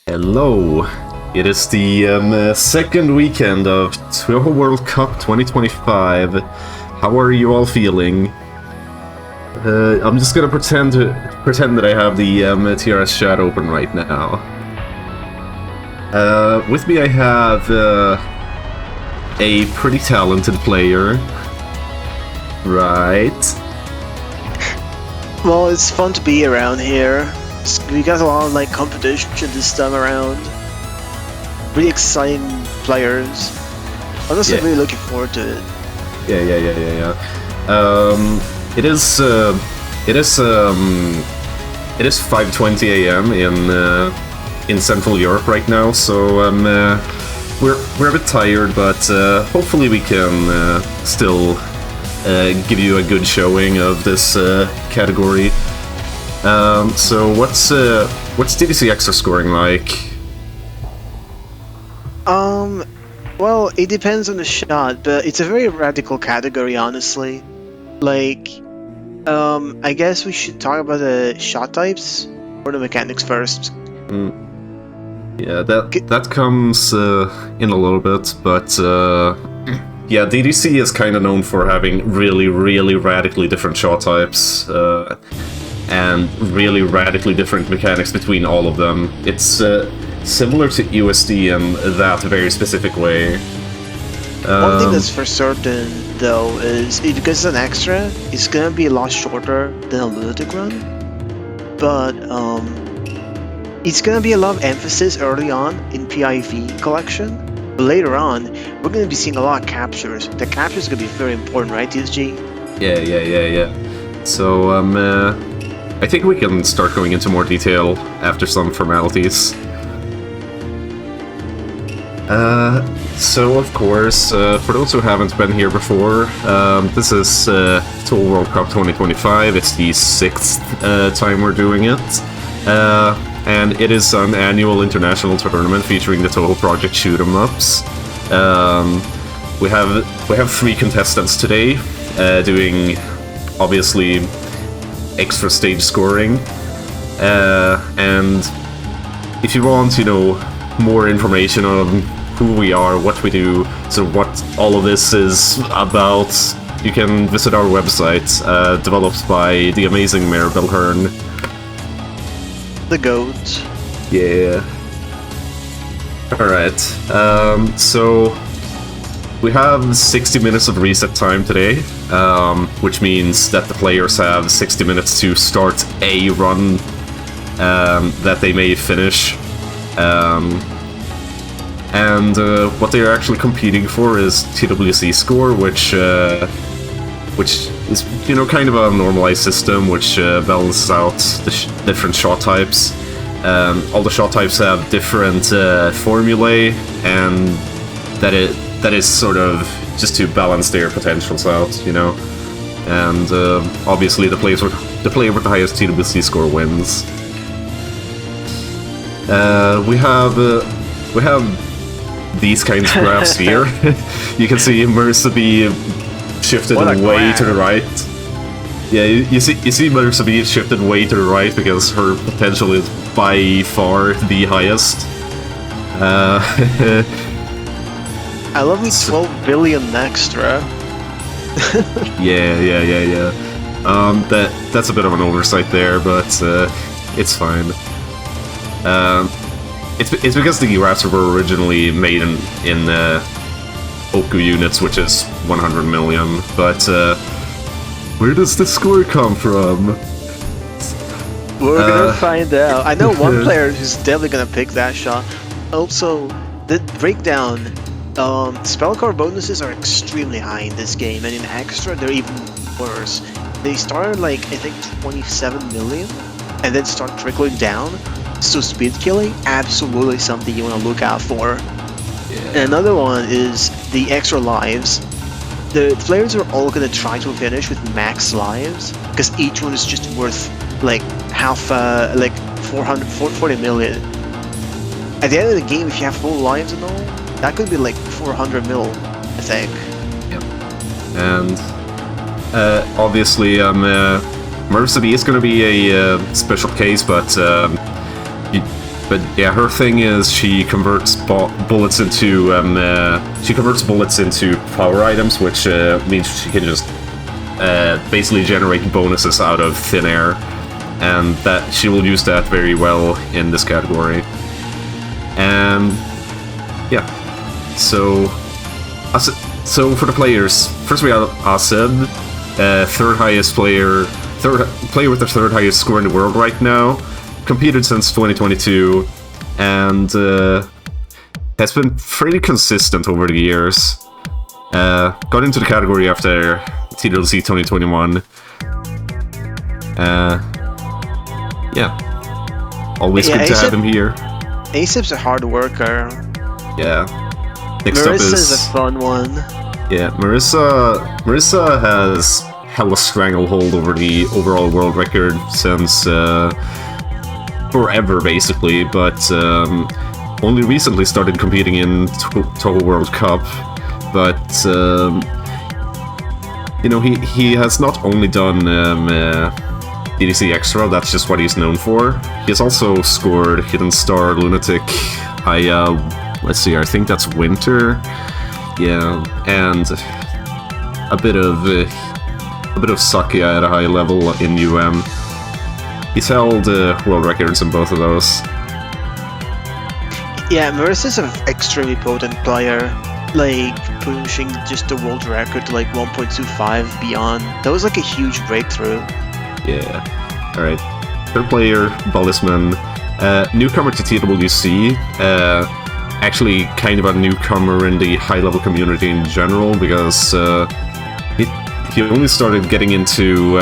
Hello! It is the second weekend of Touhou World Cup 2025. How are you all feeling? I'm just gonna pretend that I have the TRS chat open right now. With me I have a pretty talented player. Right. Well, it's fun to be around here. We got a lot of competition this time around. Really exciting players. I'm just really looking forward to it. Yeah. It is 5:20 a.m. in Central Europe right now, so we're a bit tired, but hopefully we can still give you a good showing of this category. So what's DDC extra scoring like? Well, it depends on the shot, but it's a very radical category, honestly. I guess we should talk about the shot types or the mechanics first. Yeah, that comes in a little bit, but yeah, DDC is kind of known for having really radically different shot types. And really radically different mechanics between all of them. It's similar to USD in that very specific way. One thing that's for certain, though, is because it's an extra, it's gonna be a lot shorter than a lunatic run. But it's gonna be a lot of emphasis early on in PIV collection. But later on, we're gonna be seeing a lot of captures. The captures are gonna be very important, right, TSG? Yeah. So I think we can start going into more detail after some formalities. So of course, for those who haven't been here before, this is Touhou World Cup 2025. It's the 6th time we're doing it. And it is an annual international tournament featuring the Touhou Project shoot 'em ups. We have 3 contestants today, doing obviously extra stage scoring, and if you want, more information on who we are, what we do, so what all of this is about, you can visit our website, developed by the amazing Maribel Hearn. The GOAT. Yeah. Alright, so we have 60 minutes of reset time today, which means that the players have 60 minutes to start a run that they may finish. And what they're actually competing for is TWC score, which is, kind of a normalized system, which balances out the different shot types. All the shot types have different formulae, and that is sort of just to balance their potentials out, And obviously the player with the highest TWC score wins. We have these kinds of graphs here. You can see Marisa shifted way to the right. Yeah, you see Marisa shifted way to the right because her potential is by far the highest. I love me 12 billion extra. Yeah. That's a bit of an oversight there, but it's fine. It's because the graphs were originally made in Oku units, which is 100 million. But where does the score come from? We're gonna find out. I know one player who's definitely gonna pick that shot. Also, the breakdown. Spell card bonuses are extremely high in this game, and in extra they're even worse. They start I think 27 million, and then start trickling down. So speed killing, absolutely something you want to look out for. Yeah. And another one is the extra lives. The players are all gonna try to finish with max lives, because each one is just worth half 40 million. At the end of the game, if you have full lives and all, that could be 400 mil, I think. Yep. And obviously, Marisa is going to be a special case, but But yeah, her thing is she converts bullets into power items, which means she can just basically generate bonuses out of thin air, and that she will use that very well in this category. And yeah, so for the players, first we have ASEB, third player with the third highest score in the world right now. Competed since 2022, and has been pretty consistent over the years. Got into the category after TDC 2021. Yeah, always good to have him here. ASEB's a hard worker. Yeah. Next up Marisa's a fun one. Yeah, Marisa has held a stranglehold over the overall world record since forever, basically, but only recently started competing in Touhou World Cup. But you know, he has not only done DDC Extra, that's just what he's known for. He has also scored Hidden Star, Lunatic, let's see, I think that's Winter, yeah, and a bit of Sakia at a high level in UM. He's held world records in both of those. Yeah, Marisa's an extremely potent player, like pushing just the world record to like 1.25 beyond. That was like a huge breakthrough. Yeah. Alright. Third player, Balisman. Newcomer to TWC. Actually kind of a newcomer in the high-level community in general, because he only started getting into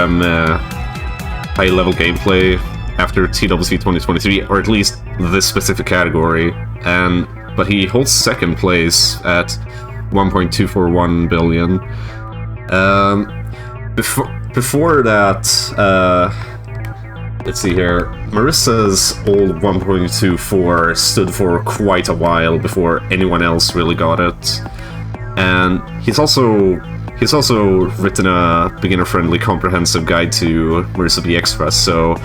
high-level gameplay after TWC 2023, or at least this specific category, but he holds second place at 1.241 billion. Before that, let's see here, Marisa's old 1.24 stood for quite a while before anyone else really got it, and he's also written a beginner-friendly comprehensive guide to Marisa B Extra. So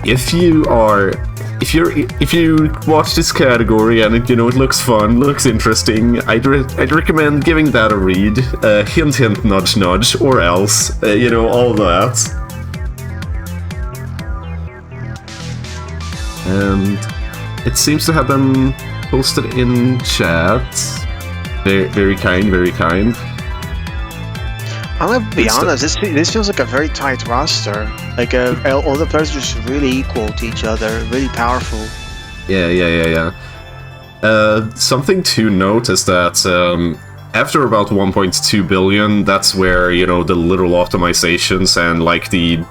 if you watch this category and it looks fun, looks interesting, I'd recommend giving that a read. Hint hint, nudge nudge, or else all that. And it seems to have been posted in chat. Very, very kind, very kind. I'm gonna be honest, this feels like a very tight roster. Like all the players are just really equal to each other, really powerful. Yeah. Something to note is that after about 1.2 billion, that's where, the literal optimizations and like the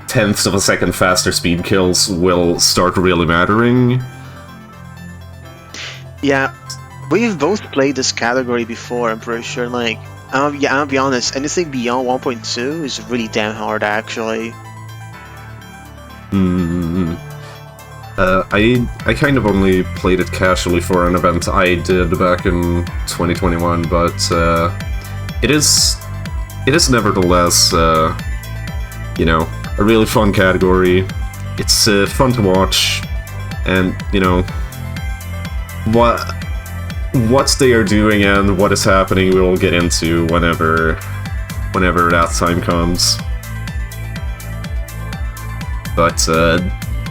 tenths of a second faster speed kills will start really mattering. Yeah, we've both played this category before, I'm pretty sure. Like, I'll be honest, anything beyond 1.2 is really damn hard, actually. I kind of only played it casually for an event I did back in 2021, but it is nevertheless, a really fun category. It's fun to watch, and what they are doing and what is happening we will get into whenever that time comes. But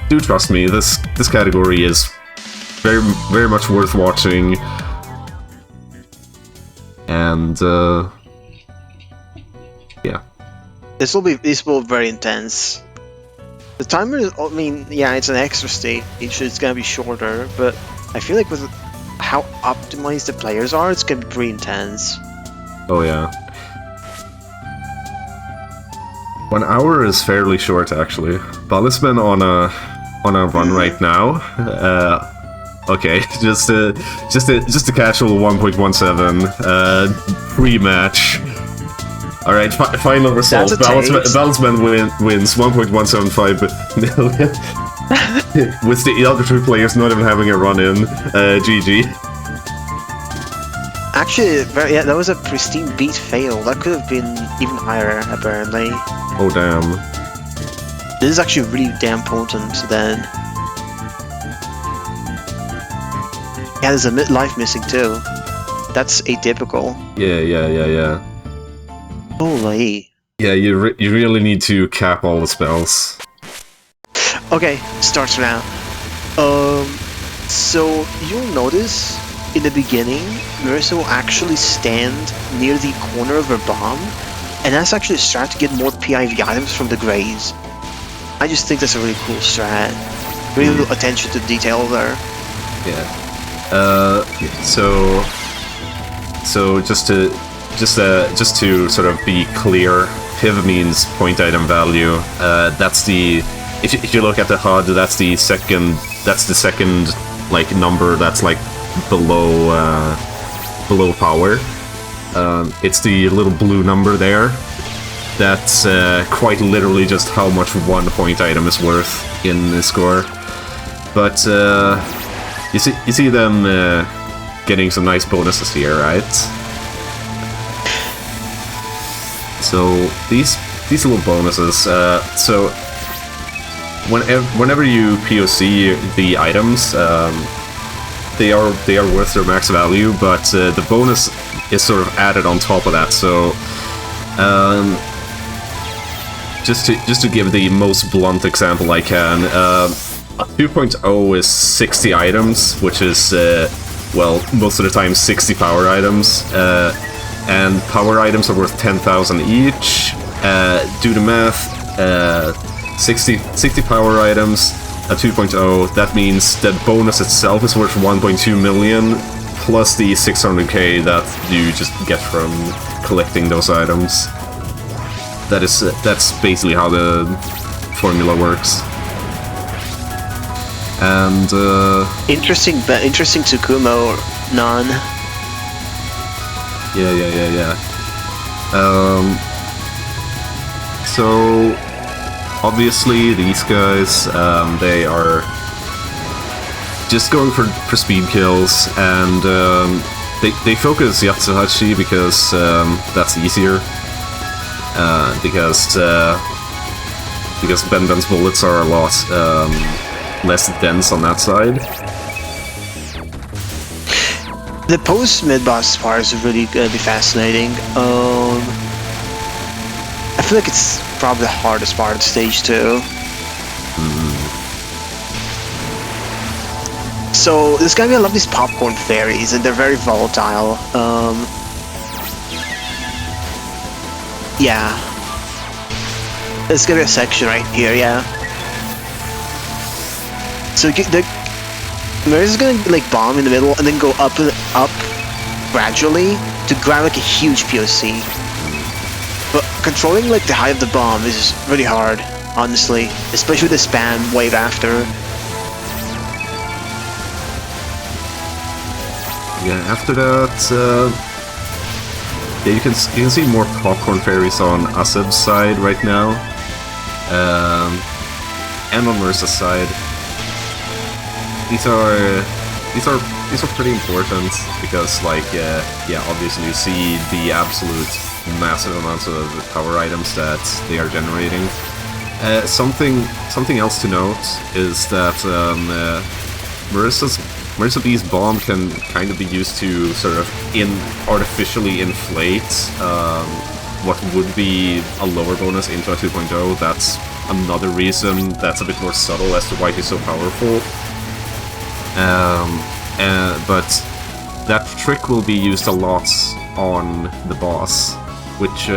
do trust me, this category is very, very much worth watching. And yeah. This will be very intense. The timer, it's an extra stage, so it's gonna be shorter, but I feel like with how optimized the players are, it's gonna be pretty intense. Oh yeah. 1 hour is fairly short, actually. Balisman on a run right now. Okay, just a casual 1.17 pre-match. All right, final result. Balisman wins 1.175 million. With the other two players not even having a run-in. GG. Actually, that was a pristine beat fail. That could have been even higher, apparently. Oh, damn. This is actually really damn potent, then. Yeah, there's a life missing too. That's atypical. Yeah. Holy. Yeah, you really need to cap all the spells. Okay, starts now. So you'll notice in the beginning, Marisa will actually stand near the corner of her bomb, and that's actually a strat to get more PIV items from the Greys. I just think that's a really cool strat. Real attention to detail there. Yeah. So just to sort of be clear, PIV means point item value. That's the if you look at the HUD, that's the second like number that's like below power. It's the little blue number there. That's quite literally just how much one point item is worth in the score. But you see them getting some nice bonuses here, right? So these little bonuses. So whenever you POC the items, they are worth their max value, but the bonus is sort of added on top of that. So just to give the most blunt example I can, a 2.0 is 60 items, which is well, most of the time 60 power items, and power items are worth 10,000 each. Do the math. 60 power items at 2.0, that means that bonus itself is worth 1.2 million, plus the 600k that you just get from collecting those items. That's basically how the formula works. And interesting Tsukumo, Nan. Yeah. So obviously these guys, they are just going for speed kills, and they focus Yatsuhachi because that's easier. Because Ben's bullets are a lot less dense on that side. The post-mid boss part is really gonna be fascinating. I feel like it's probably the hardest part of the stage too. So there's gonna be a lot of these popcorn fairies, and they're very volatile. Yeah. There's gonna be a section right here, yeah. So Marisa's gonna like bomb in the middle and then go up gradually to grab like a huge POC. But controlling like the height of the bomb is really hard, honestly, especially with the spam wave after. Yeah, after that, yeah, you can see more popcorn fairies on ASEB's side right now, and on Marisa's side. These are pretty important because, like, yeah, obviously you see the absolute massive amounts of power items that they are generating. Something else to note is that Marisa B's bomb can kind of be used to sort of artificially inflate what would be a lower bonus into a 2.0. That's another reason that's a bit more subtle as to why he's so powerful. But that trick will be used a lot on the boss, which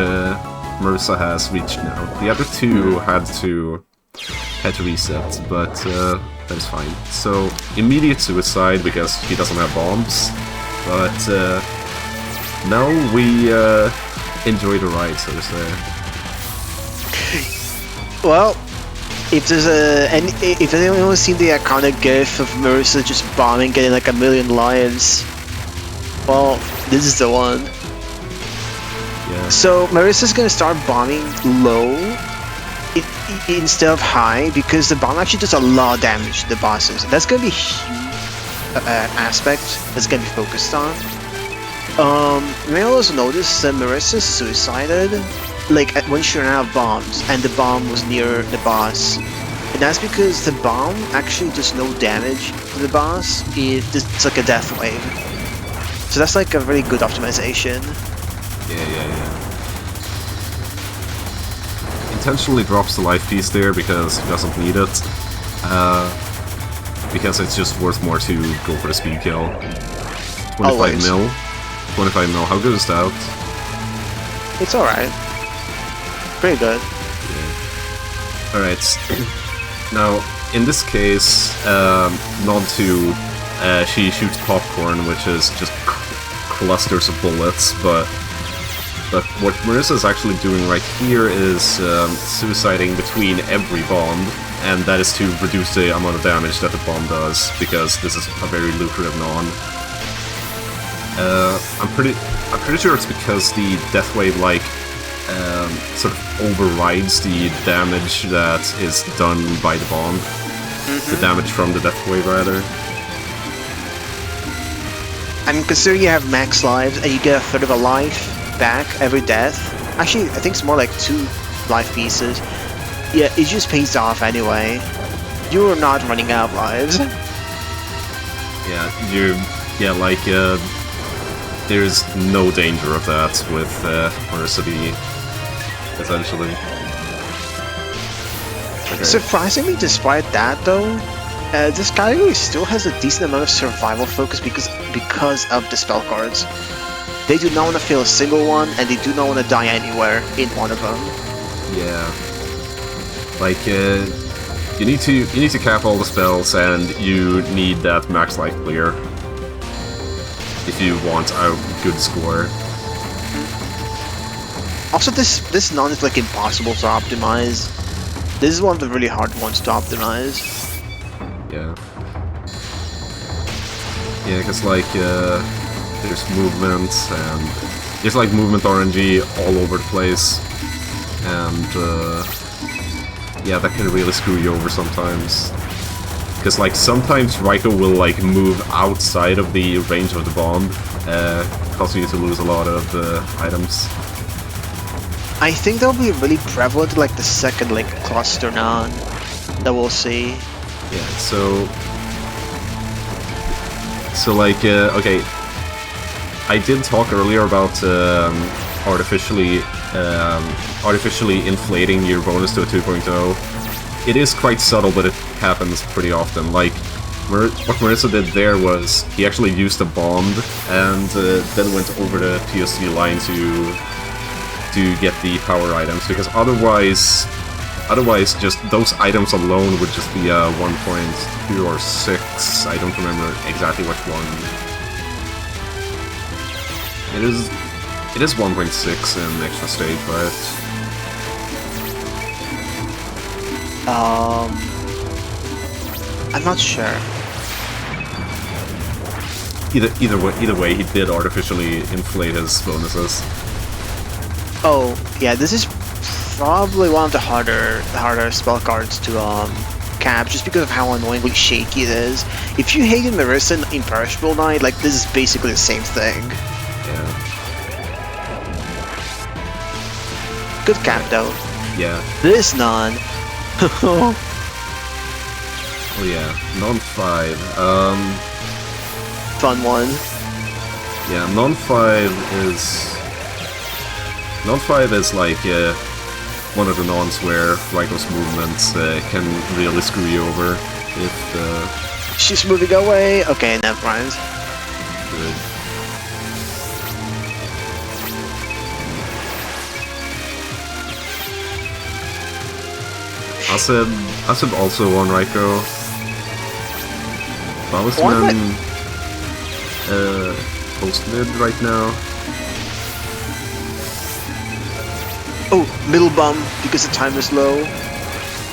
Marisa has reached now. The other two had to reset, but that is fine. So immediate suicide because he doesn't have bombs, but now we enjoy the ride, so to say. Well, if there's if anyone's seen the iconic gif of Marisa just bombing, getting like 1,000,000 lives, well, this is the one. Yeah. So Marisa's gonna start bombing low instead of high, because the bomb actually does a lot of damage to the bosses. That's gonna be a huge aspect that's gonna be focused on. You may also notice that Marisa suicided like when she ran out of bombs, and the bomb was near the boss. And that's because the bomb actually does no damage to the boss if it's like a death wave. So that's like a really good optimization. Yeah. Intentionally drops the life piece there because he doesn't need it. Because it's just worth more to go for the speed kill. 25 mil. 25 mil, how good is that? It's alright. Pretty good. Yeah. Alright. Now, in this case, nod to she shoots popcorn, which is just clusters of bullets, but what Marisa is actually doing right here is suiciding between every bomb, and that is to reduce the amount of damage that the bomb does, because this is a very lucrative non. I'm pretty sure it's because the death wave sort of overrides the damage that is done by the bomb. The damage from the death wave, rather. I mean, considering you have max lives and you get a third of a life back every death. Actually, I think it's more like 2 life pieces. Yeah, it just pays off anyway. You're not running out of lives. There's no danger of that with Marisa, essentially. Okay. Surprisingly, despite that though, this category still has a decent amount of survival focus because of the spell cards. They do not want to fail a single one, and they do not want to die anywhere in one of them. Yeah. Like, you need to cap all the spells, and you need that max life clear if you want a good score. Also, this non is like impossible to optimize. This is one of the really hard ones to optimize. Yeah. Yeah, because like there's movement, and there's like movement RNG all over the place, and yeah, that can really screw you over sometimes. Because like sometimes Raiko will like move outside of the range of the bomb, causing you to lose a lot of items. I think that'll be really prevalent like the second like cluster non that we'll see. Yeah, so like okay, I did talk earlier about artificially inflating your bonus to a 2.0. It is quite subtle, but it happens pretty often. Like, what Marisa did there was he actually used a bomb and then went over the TSC line to get the power items, because otherwise just those items alone would just be 1.2 or 6. I don't remember exactly which one. It is 1.6 in extra stage, right? I'm not sure. Either way, he did artificially inflate his bonuses. Oh, yeah, this is probably one of the harder spell cards to cap, just because of how annoyingly shaky it is. If you hated Marisa in Imperishable Knight, like, this is basically the same thing. Yeah. Good cap, though. Yeah. This non. Oh yeah, non-5. Fun one. Yeah, non-5 is like one of the nons where Raiko's movements can really screw you over if she's moving away. Okay, never mind. Good. ASEB also on Raiko. Balisman post mid right now. Oh, middle bump because the time is low.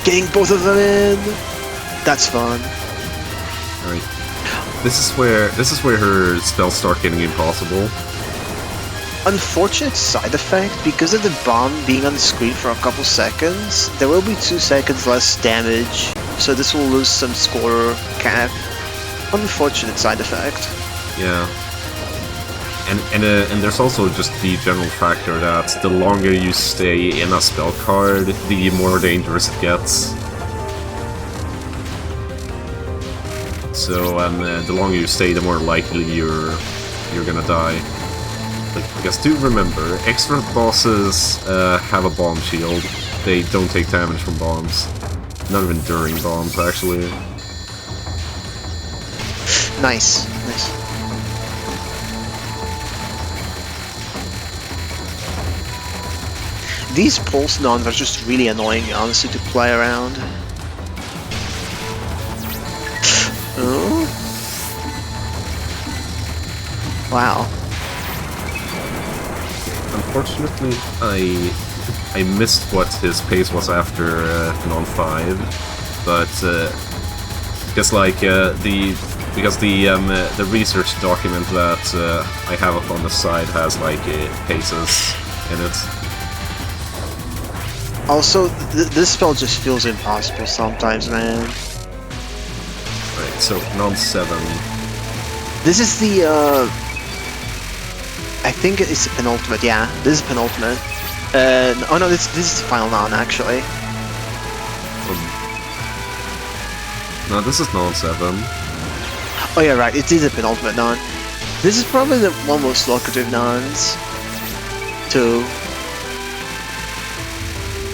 Getting both of them in. That's fun. Alright. This is where her spells start getting impossible. Unfortunate side effect, because of the bomb being on the screen for a couple seconds, there will be 2 seconds less damage, so this will lose some score cap. Unfortunate side effect. Yeah. And there's also just the general factor that the longer you stay in a spell card, the more dangerous it gets. So the longer you stay, the more likely you're gonna die. Like, because do remember, extra bosses have a bomb shield. They don't take damage from bombs. Not even during bombs, actually. Nice, nice. These pulse nuns are just really annoying, honestly, to play around. Oh. Wow. Unfortunately, I missed what his pace was after non 5, but because like the research document that I have up on the side has like paces in it. Also, this spell just feels impossible sometimes, man. Right, so non 7. This is the I think it's the penultimate. Yeah, this is penultimate. Oh no, this is the final non actually. No, this is non 7. Oh yeah, right. It is a penultimate non. This is probably the one most lucrative nons. Too.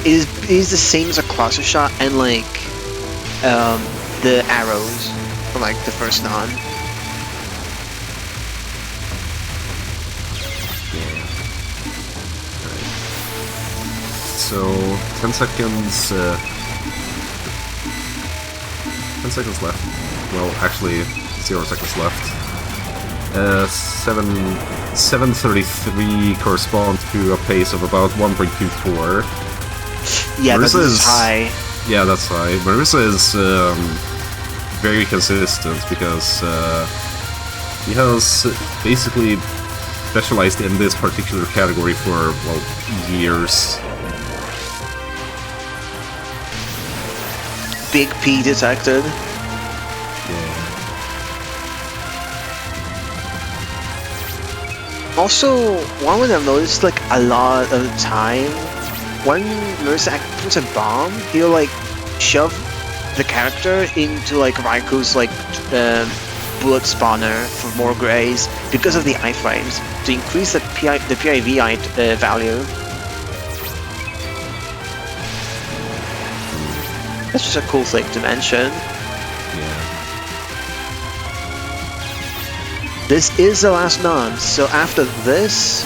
It is the same as a cluster shot and like the arrows from like the first non. So 10 seconds. 10 seconds left. Well, actually, 0 seconds left. 7:33 corresponds to a pace of about 1.24. Yeah, Marisa that's high. Yeah, that's high. Marisa is very consistent because he has basically specialized in this particular category for, well, years. Big P detected. Yeah. Also, one thing I've noticed, like, a lot of the time, when Marisa puts a bomb, he'll, like, shove the character into, like, Raiku's, like, bullet spawner for more grays because of the iframes, to increase the PIV value. That's just a cool thing to mention. Yeah. This is the last non, so after this,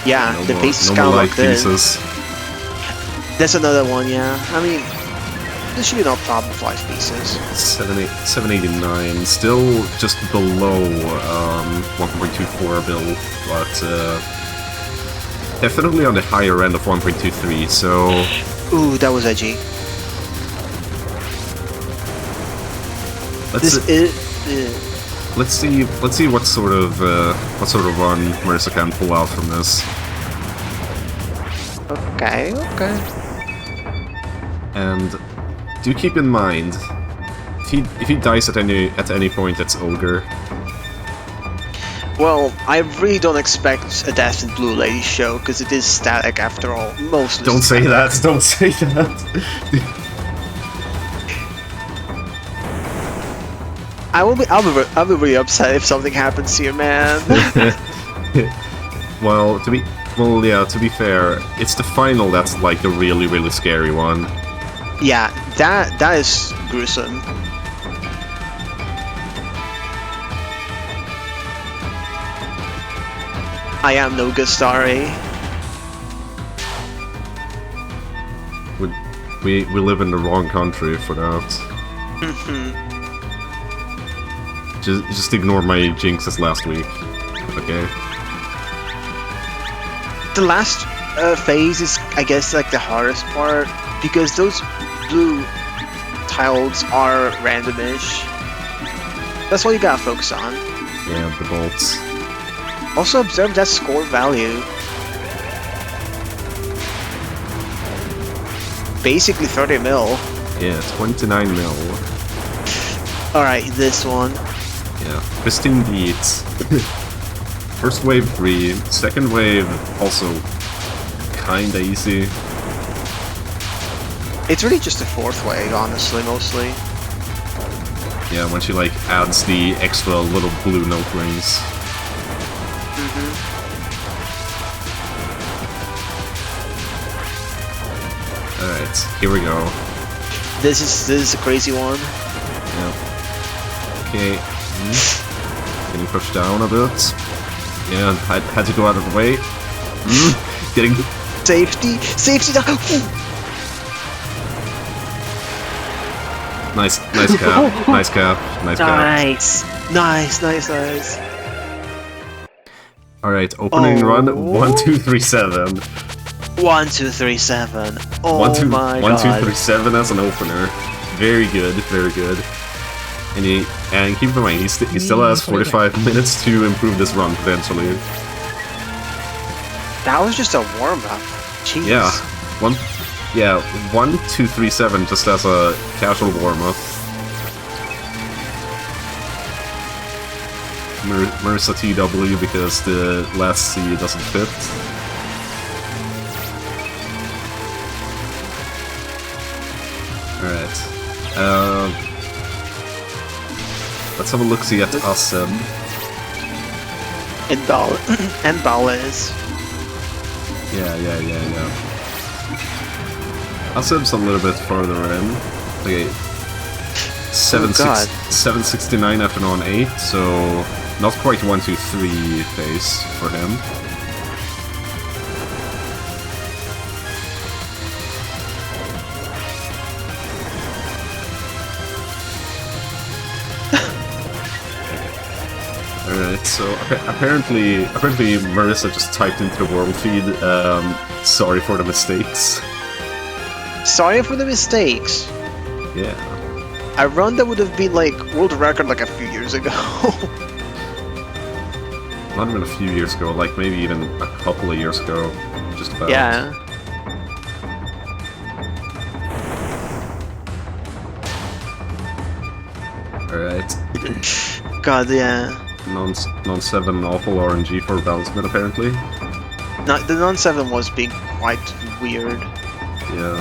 yeah, the pace is kind of locked in. That's another one, yeah. I mean, this should be no problem with 5 pieces. 789, still just below 1.24 bill, but definitely on the higher end of 1.23, so... Ooh, that was edgy. Let's see what sort of run Marisa can pull out from this. Okay. And do keep in mind, if he dies at any point, it's Ogre. Well, I really don't expect a death in Blue Lady show because it is static after all. Mostly. Don't say that. Don't say that. I'll be really upset if something happens here, man. Well, to be fair, it's the final that's like the really, really scary one. Yeah, that is gruesome. I am no Gustari. We live in the wrong country for that. Just ignore my jinxes last week. Okay. The last phase is, I guess, like the hardest part because those blue tiles are randomish. That's what you gotta focus on. Yeah, the bolts. Also observe that score value. Basically 30 mil. Yeah, 29 mil. Alright, this one. Yeah, pristine beats. First wave 3, second wave also kinda easy. It's really just the 4th wave, honestly, mostly. Yeah, when she like adds the extra little blue note rings. Alright, here we go. This is a crazy one. Yep. Okay. Getting pushed down a bit. Yeah, had to go out of the way. Getting Safety down. nice cap. Nice cap. Nice cap. Nice. Alright, opening run 1, 2, 3, 7. 1, 2, 3, 7. Oh 1, 2, my 1, 2, god. 3, 7 as an opener. Very good, very good. And keep in mind, he still has 45 minutes to improve this run potentially. That was just a warm up. Jeez. Yeah, 1, 2, 3, 7 just as a casual warm up. Marisa TW because the last C doesn't fit. Alright. Let's have a look-see at ASEB. And Balisman. Yeah. ASEB's a little bit further in. Okay. 769 after on 8, so not quite 1, 2, 3 phase for him. Alright, so apparently Marisa just typed into the world feed, sorry for the mistakes. Sorry for the mistakes. Yeah. A run that would have been like world record like a few years ago. Not even a few years ago, like maybe even a couple of years ago, just about. Yeah. Alright. God, yeah. Non-7 awful RNG for Balisman apparently. The non-7 was being quite weird. Yeah.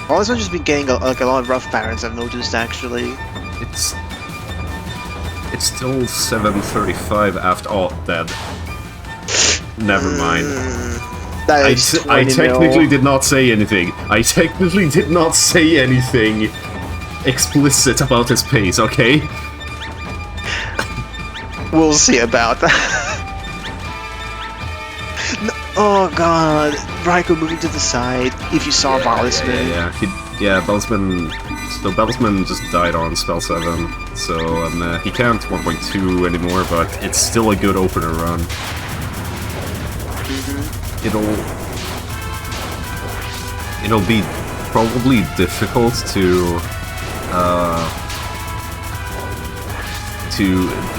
Balisman just been getting like a lot of rough patterns, I've noticed actually. It's still 7:35 after dead. Never mind. I technically did not say anything. I technically did not say anything explicit about his pace, okay? We'll see about that. No, oh god, Raiko moving to the side. If you saw Balisman. Yeah, Balisman. So Balisman just died on spell 7, so he can't 1.2 anymore, but it's still a good opener run. It'll be probably difficult to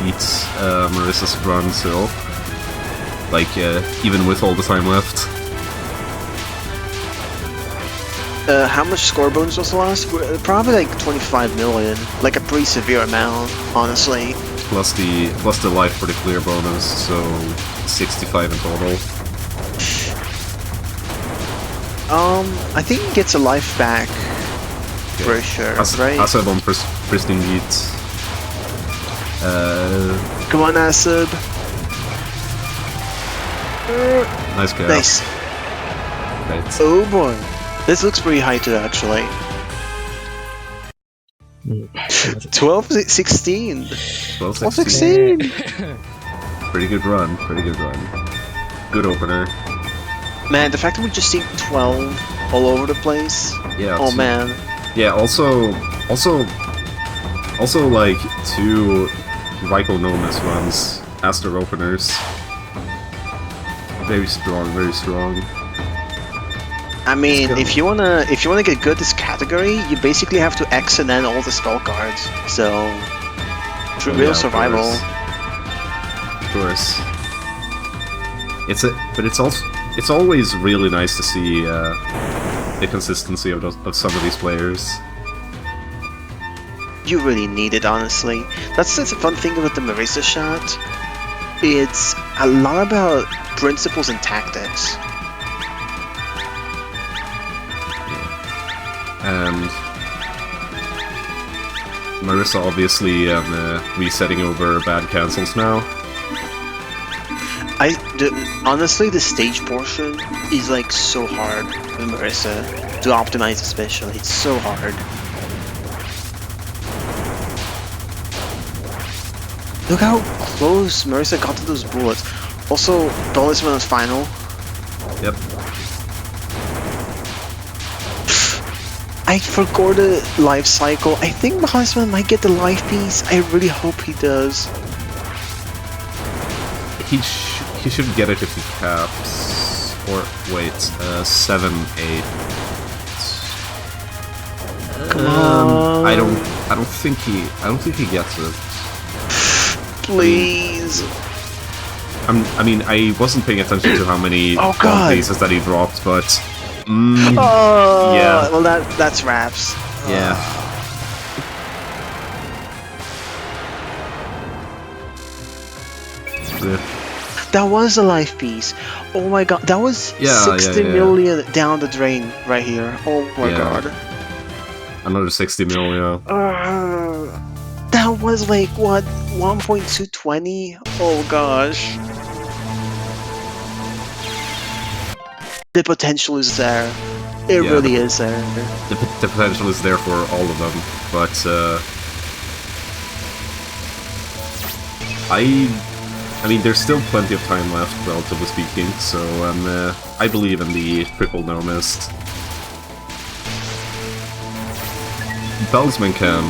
beat Marisa's run still. Like, even with all the time left. How much score bonus was the last? Probably like 25 million. Like a pretty severe amount, honestly. Plus the life for the clear bonus, so 65 in total. I think he gets a life back. Okay. For sure, right? ASEB on Pristine Beat. Come on, ASEB. Nice guy. Nice. Right. Oh boy. This looks pretty high too, actually. 12-16. 12-16. Pretty good run. Good opener. Man, the fact that we just see 12 all over the place. Yeah. Oh man. Yeah. Also, like 2 Raiko Nomus runs as their openers. Very strong. I mean, if you wanna get good at this category, you basically have to X and N all the spell cards. So, real survival. Of course. It's always really nice to see the consistency of some of these players. You really need it, honestly. That's the fun thing about the Marisa shot. It's a lot about principles and tactics. Marisa obviously resetting over bad cancels now. Honestly, the stage portion is like so hard with Marisa to optimize, especially. It's so hard. Look how close Marisa got to those bullets. Also, Balisman was final. Yep. I forgot the life cycle. I think Balisman might get the life piece. I really hope he does. He should get it if he caps. Or wait, 7, 8. Come on. I don't think he gets it. Please. I mean, I wasn't paying attention to how many pieces that he dropped, but yeah. Well, that's wraps. Yeah. That was a life piece. Oh my god, that was 60 million down the drain right here. Oh my god. Another 60 million. That was like what, 1.220? Oh gosh. The potential is there. It really is there. The potential is there for all of them, but I mean, there's still plenty of time left, relatively speaking, so I believe in the triple no mist. Balisman can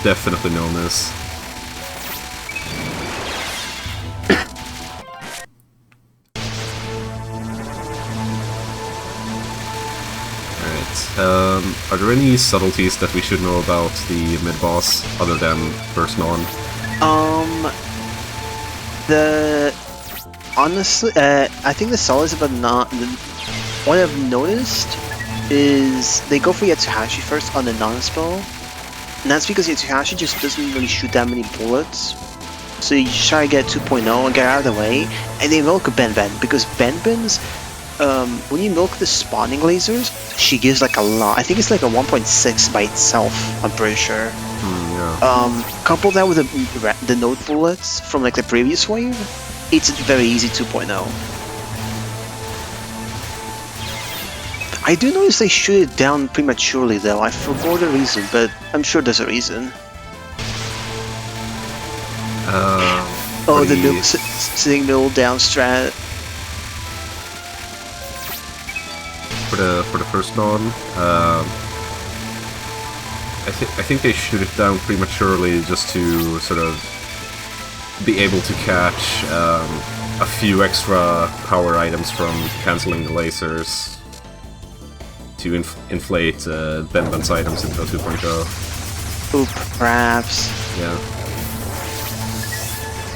definitely no miss. Are there any subtleties that we should know about the mid-boss, other than first non? Honestly, I think the solids about what I've noticed is they go for Yatsuhashi first on the non-spell, and that's because Yatsuhashi just doesn't really shoot that many bullets. So you just try to get 2.0 and get out of the way, and they milk a Ben, because Ben-Ben's when you milk the spawning lasers, she gives like a lot. I think it's like a 1.6 by itself, I'm pretty sure. Couple that with the node bullets from like the previous wave, it's a very easy 2.0. I do notice they shoot it down prematurely though. I forgot the reason, but I'm sure there's a reason. The milk sitting middle down strat. For the first non, I think they shoot it down prematurely just to sort of be able to catch a few extra power items from cancelling the lasers to inflate Ben's items into 2.0. Oop, perhaps. Yeah.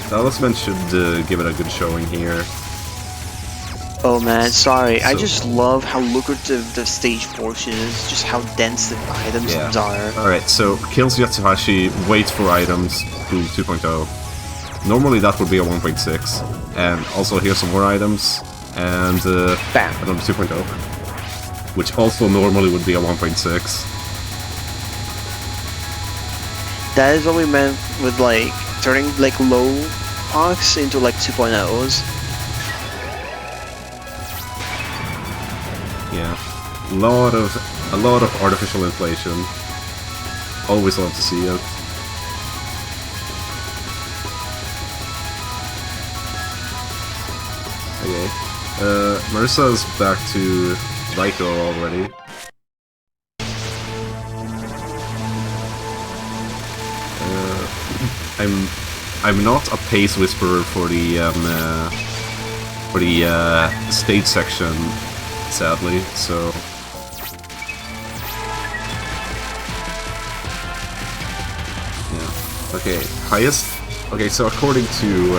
Balisman should give it a good showing here. Oh man, sorry. I just love how lucrative the stage portion is, just how dense the items are. Alright, so kills Yatsuhashi, waits for items, boom, 2.0. Normally that would be a 1.6. And also here's some more items, and bam, another 2.0. Which also normally would be a 1.6. That is what we meant with like turning like low arcs into like 2.0s. Yeah, a lot of artificial inflation. Always love to see it. Okay, Marisa's back to Raiko already. I'm not a pace whisperer for the stage section, sadly, so... Yeah. Okay, highest... Okay, so according to,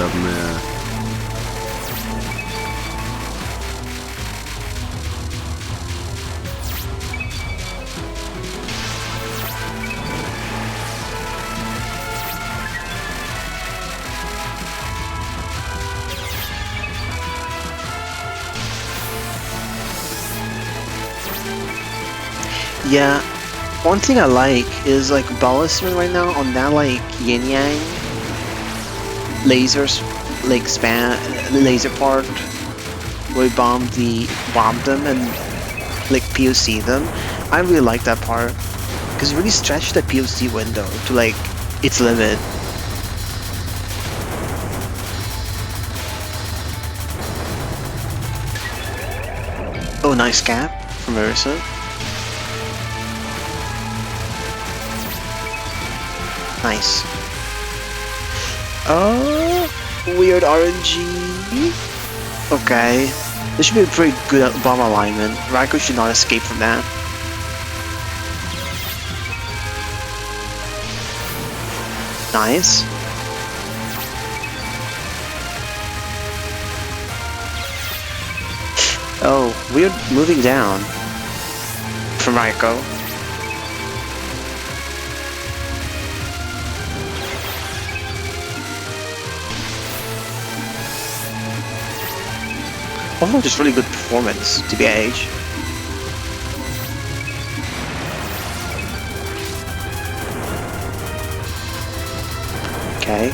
Yeah, One thing I like is like Balisman right now on that like yin yang lasers like laser part where we bomb them and like POC them. I really like that part because it really stretched the POC window to like its limit. Oh, nice cap from Marisa. Nice. Oh, weird RNG. Okay. This should be a pretty good bomb alignment. Raiko should not escape from that. Nice. Oh, weird moving down from Raiko. Oh, just really good performance, TBH. Okay.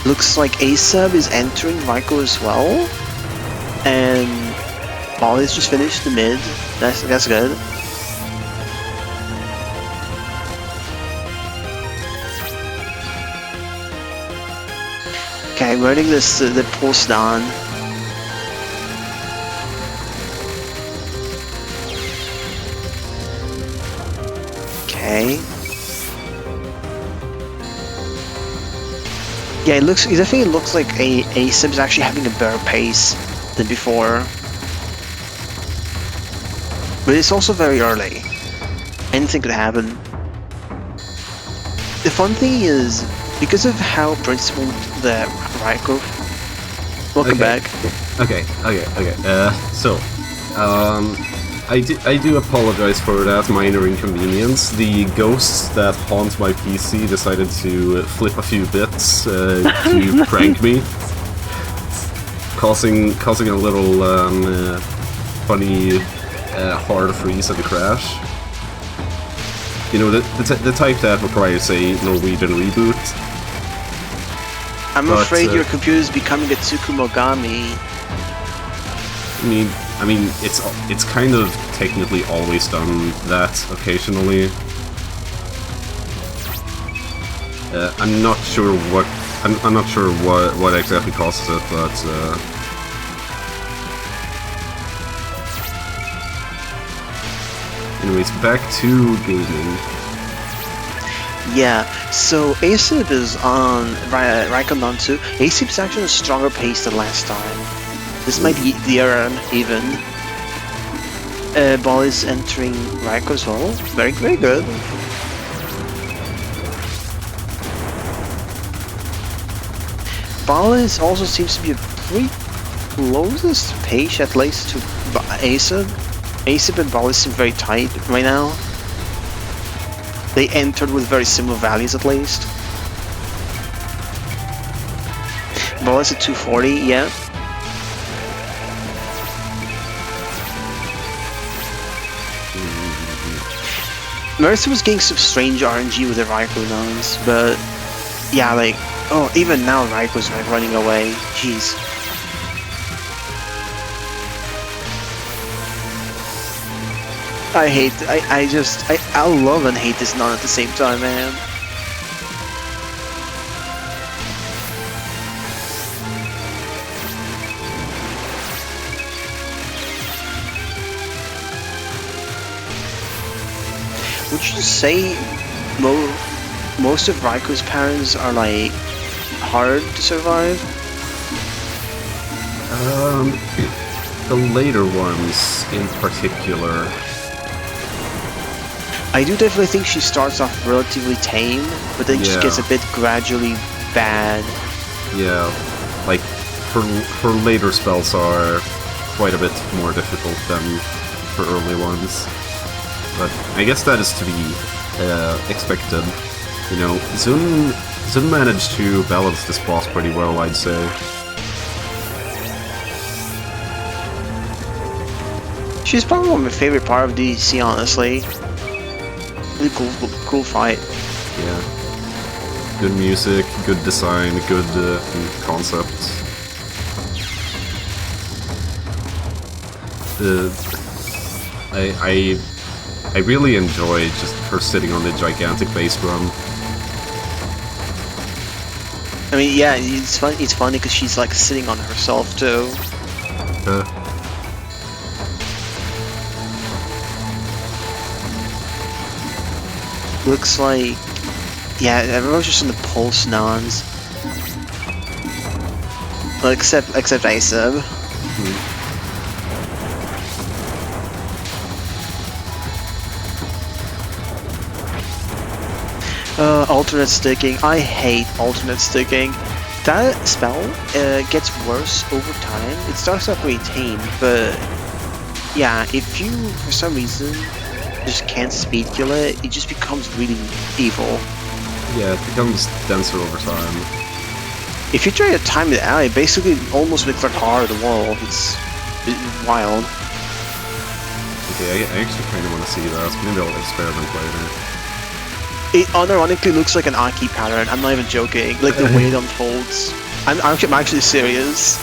Looks like ASEB is entering Raiko as well. And Bali's just finished the mid. That's good. Okay, I'm running this the pulse down. Okay. Yeah, it definitely looks like ASEB is actually having a better pace than before. But it's also very early. Anything could happen. The fun thing is, because of how principled the Raiko. Welcome back. Okay. I do apologize for that minor inconvenience. The ghosts that haunt my PC decided to flip a few bits to prank me, causing a little funny hard freeze and crash. You know, the type that requires a Norwegian reboot. I'm afraid your computer is becoming a Tsukumogami. I mean, it's kind of technically always done that occasionally. I'm not sure what exactly causes it, but anyways, back to gaming. Yeah, so ASEB is on Raiko Nantu. ASEB is actually a stronger pace than last time. This might be the error even. Ball is entering Raiko as well. Very, very good. Ball is also seems to be a pretty closest pace, at least, to ASEB. ASEB and Ball seem very tight right now. They entered with very similar values, at least. Ball is at 240, yeah. Marisa was getting some strange RNG with the Raiko nuns, but yeah, like, oh, even now Raiko's like running away. Jeez. I love and hate this nun at the same time, man. Would you say most of Raiko's parents are like hard to survive? The later ones in particular. I do definitely think she starts off relatively tame, but then just gets a bit gradually bad. Yeah, like her later spells are quite a bit more difficult than her early ones. But I guess that is to be expected. You know, Zun managed to balance this boss pretty well, I'd say. She's probably one of my favorite part of DDC, honestly. Really cool fight. Yeah. Good music, good design, good concept. I really enjoy just her sitting on the gigantic bass drum. I mean, yeah, it's fun. It's funny because she's like sitting on herself too. Looks like, yeah, everyone's just in the pulse nons. Well, except ASEB. Alternate sticking. I hate alternate sticking. That spell gets worse over time. It starts out pretty tame, but yeah, if you, for some reason, just can't speed kill it, it just becomes really evil. Yeah, it becomes denser over time. If you try to time it out, it basically almost makes like hard the wall. It's wild. Okay, I actually kind of want to see that. Maybe I'll experiment later. It unironically looks like an Aki pattern. I'm not even joking. Like the way it unfolds. I'm actually serious.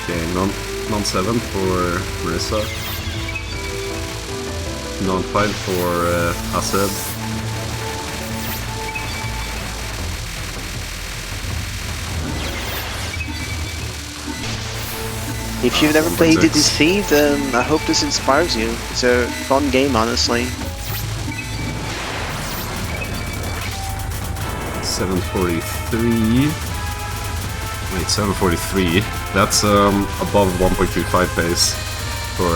Okay, non-7 for Marisa. Non-5 for ASEB. If you've never played DDC, then I hope this inspires you. It's a fun game, honestly. 743. Wait, 743. That's above 1.25 pace for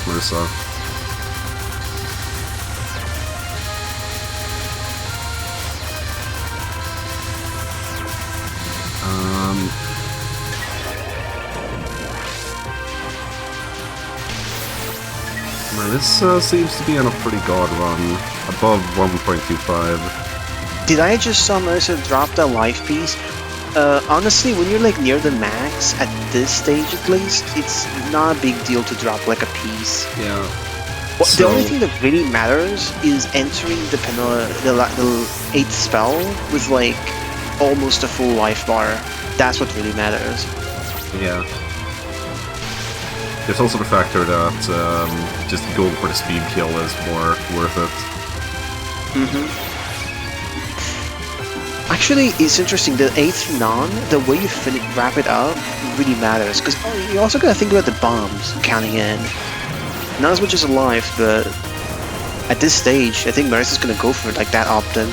Marisa. Marisa seems to be on a pretty god run, above 1.25. Did I just saw Marisa drop the life piece? Honestly, when you're like near the max, at this stage at least, it's not a big deal to drop like a piece. Yeah. Well, so, the only thing that really matters is entering the 8th spell with like almost a full life bar. That's what really matters. Yeah. There's also the factor that just going for the speed kill is more worth it. Actually, it's interesting, the 8th non, the way you wrap it up really matters, because you also gotta think about the bombs counting in. Not as much as a life, but at this stage, I think Marisa's gonna go for it like that often.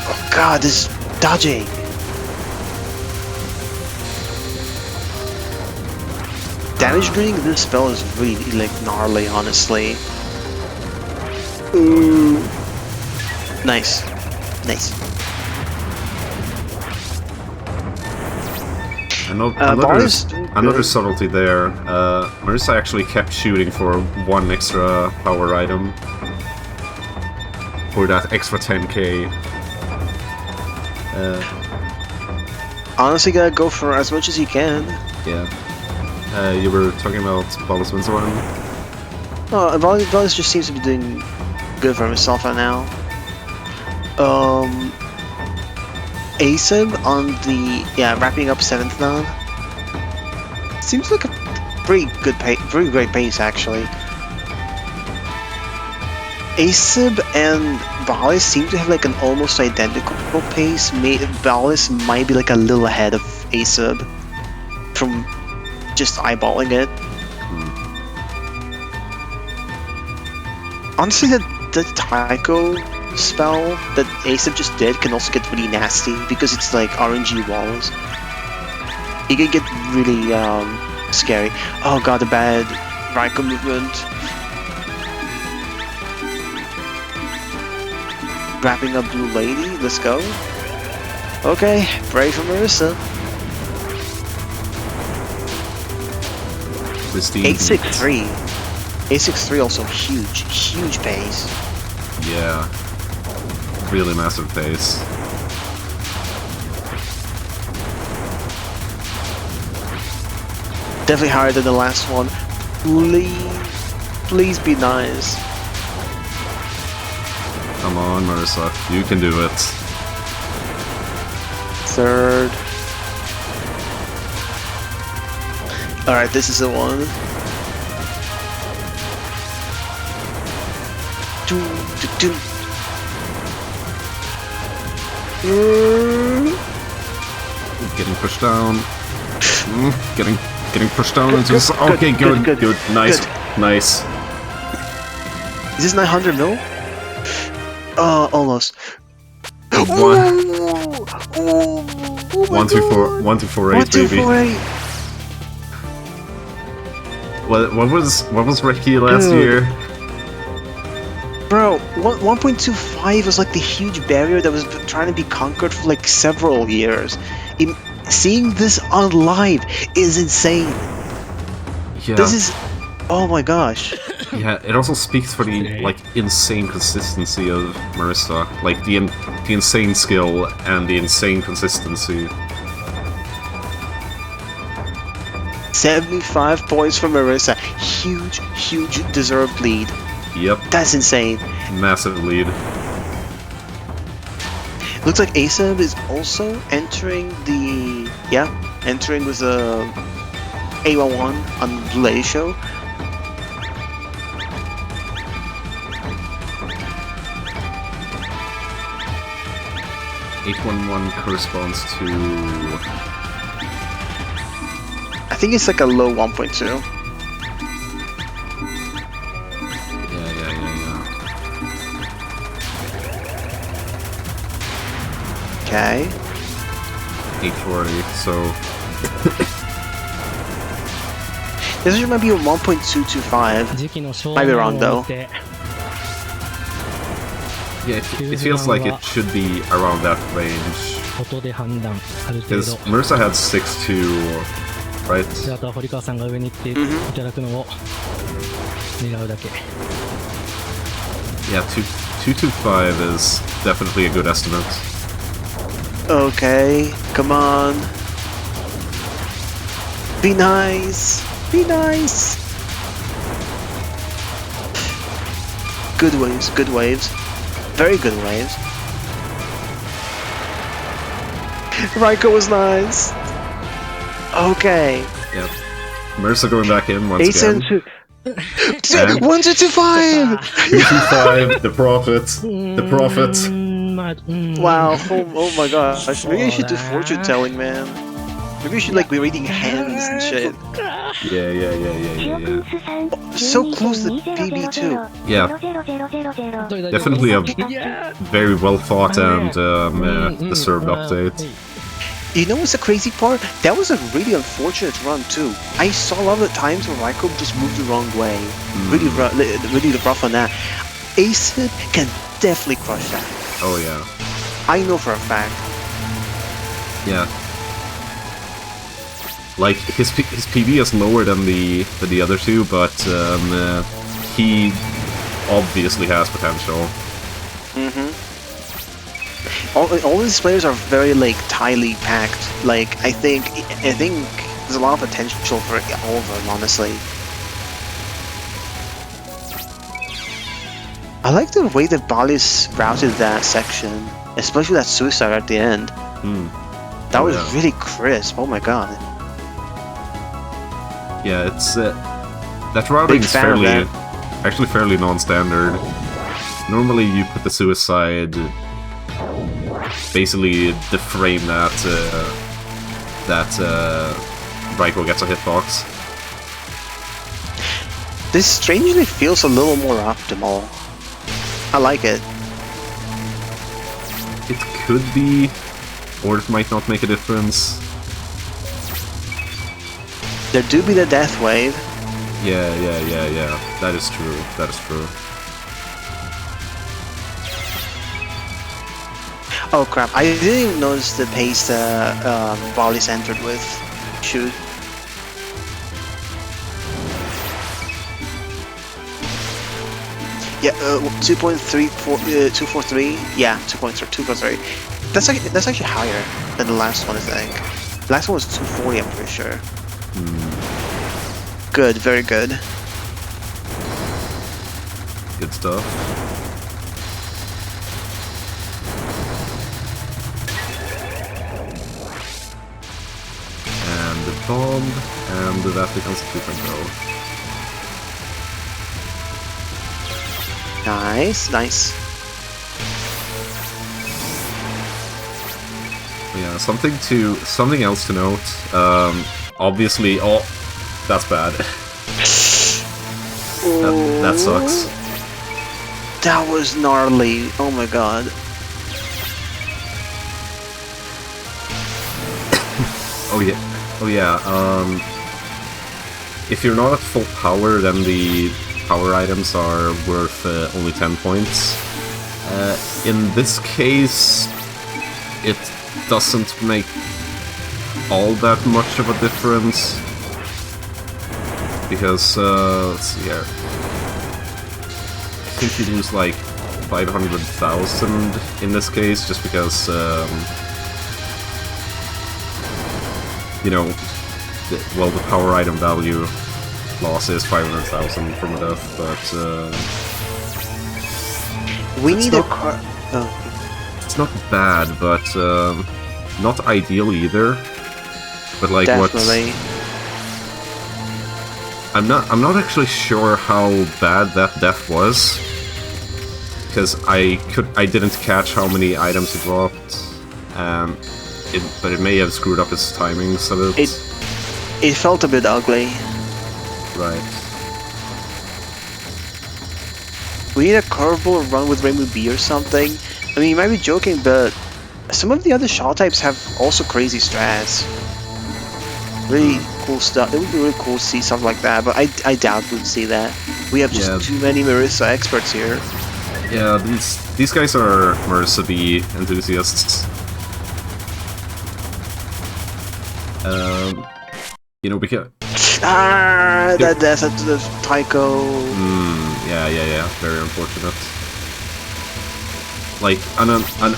Oh god, this dodging! Damage grading this spell is really like gnarly, honestly. Ooh. Nice. Nice. Another subtlety there. Marisa actually kept shooting for one extra power item. For that extra 10k. Honestly, gotta go for as much as you can. Yeah. You were talking about Balisman's one? Oh, Balisman just seems to be doing good for himself right now. ASEB on the wrapping up 7th non. Seems like a pretty good very great pace actually. ASEB and Balisman seem to have like an almost identical pace. Balisman might be like a little ahead of ASEB from just eyeballing it. Honestly, the Taiko spell that ASEB just did can also get really nasty because it's like RNG walls. It can get really scary. Oh god, the bad Raiko movement. Wrapping up Blue Lady, let's go. Okay, pray for Marisa. 863. 863 also huge pace. Yeah. Really massive pace. Definitely higher than the last one. Please be nice. Come on, Marisa, you can do it. Third. Alright, this is the one. Getting pushed down. Getting pushed down into this. Okay, good. Nice. Nice. Is this 900 mil? Almost. 1248, baby. What was Ricky last year? Bro, 1.25 was like the huge barrier that was trying to be conquered for like several years. Seeing this on live is insane. Yeah. This is, oh my gosh. Yeah, it also speaks for the like insane consistency of Marisa, like the insane skill and the insane consistency. 75 points for Marisa. Huge deserved lead. Yep. That's insane. Massive lead. Looks like ASEB is also entering the... Yeah, entering with a A11 on the latest show. $811 corresponds to... I think it's like a low 1.2. Okay. 840, so... This might be a 1.225. Might be wrong though. Yeah, it feels like it should be around that range. Because Marisa had 6.2, right? Yeah, 225 is definitely a good estimate. Okay, come on. Be nice. Be nice. Good waves, good waves. Very good waves. Raiko was nice. Okay. Yep. Marisa going back in once again. 1225! 225, the prophet. The prophet. Wow, oh my gosh. Maybe I should do fortune telling, man. Maybe you should like be reading hands and shit. Yeah. So close to PB too. Yeah. Definitely a very well thought and deserved update. You know what's the crazy part? That was a really unfortunate run too. I saw a lot of the times where Raiko just moved the wrong way. Really rough on that. ASEB can definitely crush that. Oh yeah. I know for a fact. Yeah. Like his PB is lower than the other two, but he obviously has potential. All these players are very like tightly packed. Like I think there's a lot of potential for all of them, honestly. I like the way that Balisman routed that section, especially that suicide at the end. That was really crisp. Oh my god. Yeah, it's that routing is actually fairly non-standard. Normally, you put the suicide basically deframe that Raiko gets a hitbox. This strangely feels a little more optimal. I like it. It could be, or it might not make a difference. There do be the death wave. Yeah. That is true. That is true. Oh crap! I didn't even notice the pace Balisman entered with. Shoot. Yeah, 2.3. Yeah, 2.3. That's actually higher than the last one, I think. The last one was 240, I'm pretty sure. Good, very good. Good stuff. And the bomb, and that becomes a 2.0. Nice, nice. Yeah, something else to note. Obviously, that's bad. that sucks. That was gnarly. Oh my god. Oh yeah. If you're not at full power, then the power items are worth only 10 points. In this case, it doesn't make all that much of a difference. Because, let's see here. I think you lose like 500,000 in this case, just because, you know, the power item value loss is 500,000 from a death, but we need a car. It's not bad, but not ideal either. But like definitely. I'm not actually sure how bad that death was, because I didn't catch how many items it dropped, but it may have screwed up its timings a bit. It felt a bit ugly. Right. We need a curveball run with Rainbow B or something. I mean, you might be joking, but some of the other shot types have also crazy strats. Really cool stuff. It would be really cool to see something like that, but I doubt we'd see that. We have just too many Marisa experts here. Yeah, these guys are Marisa B enthusiasts. You know, because... that death to the Tycho. Yeah, very unfortunate. Like, an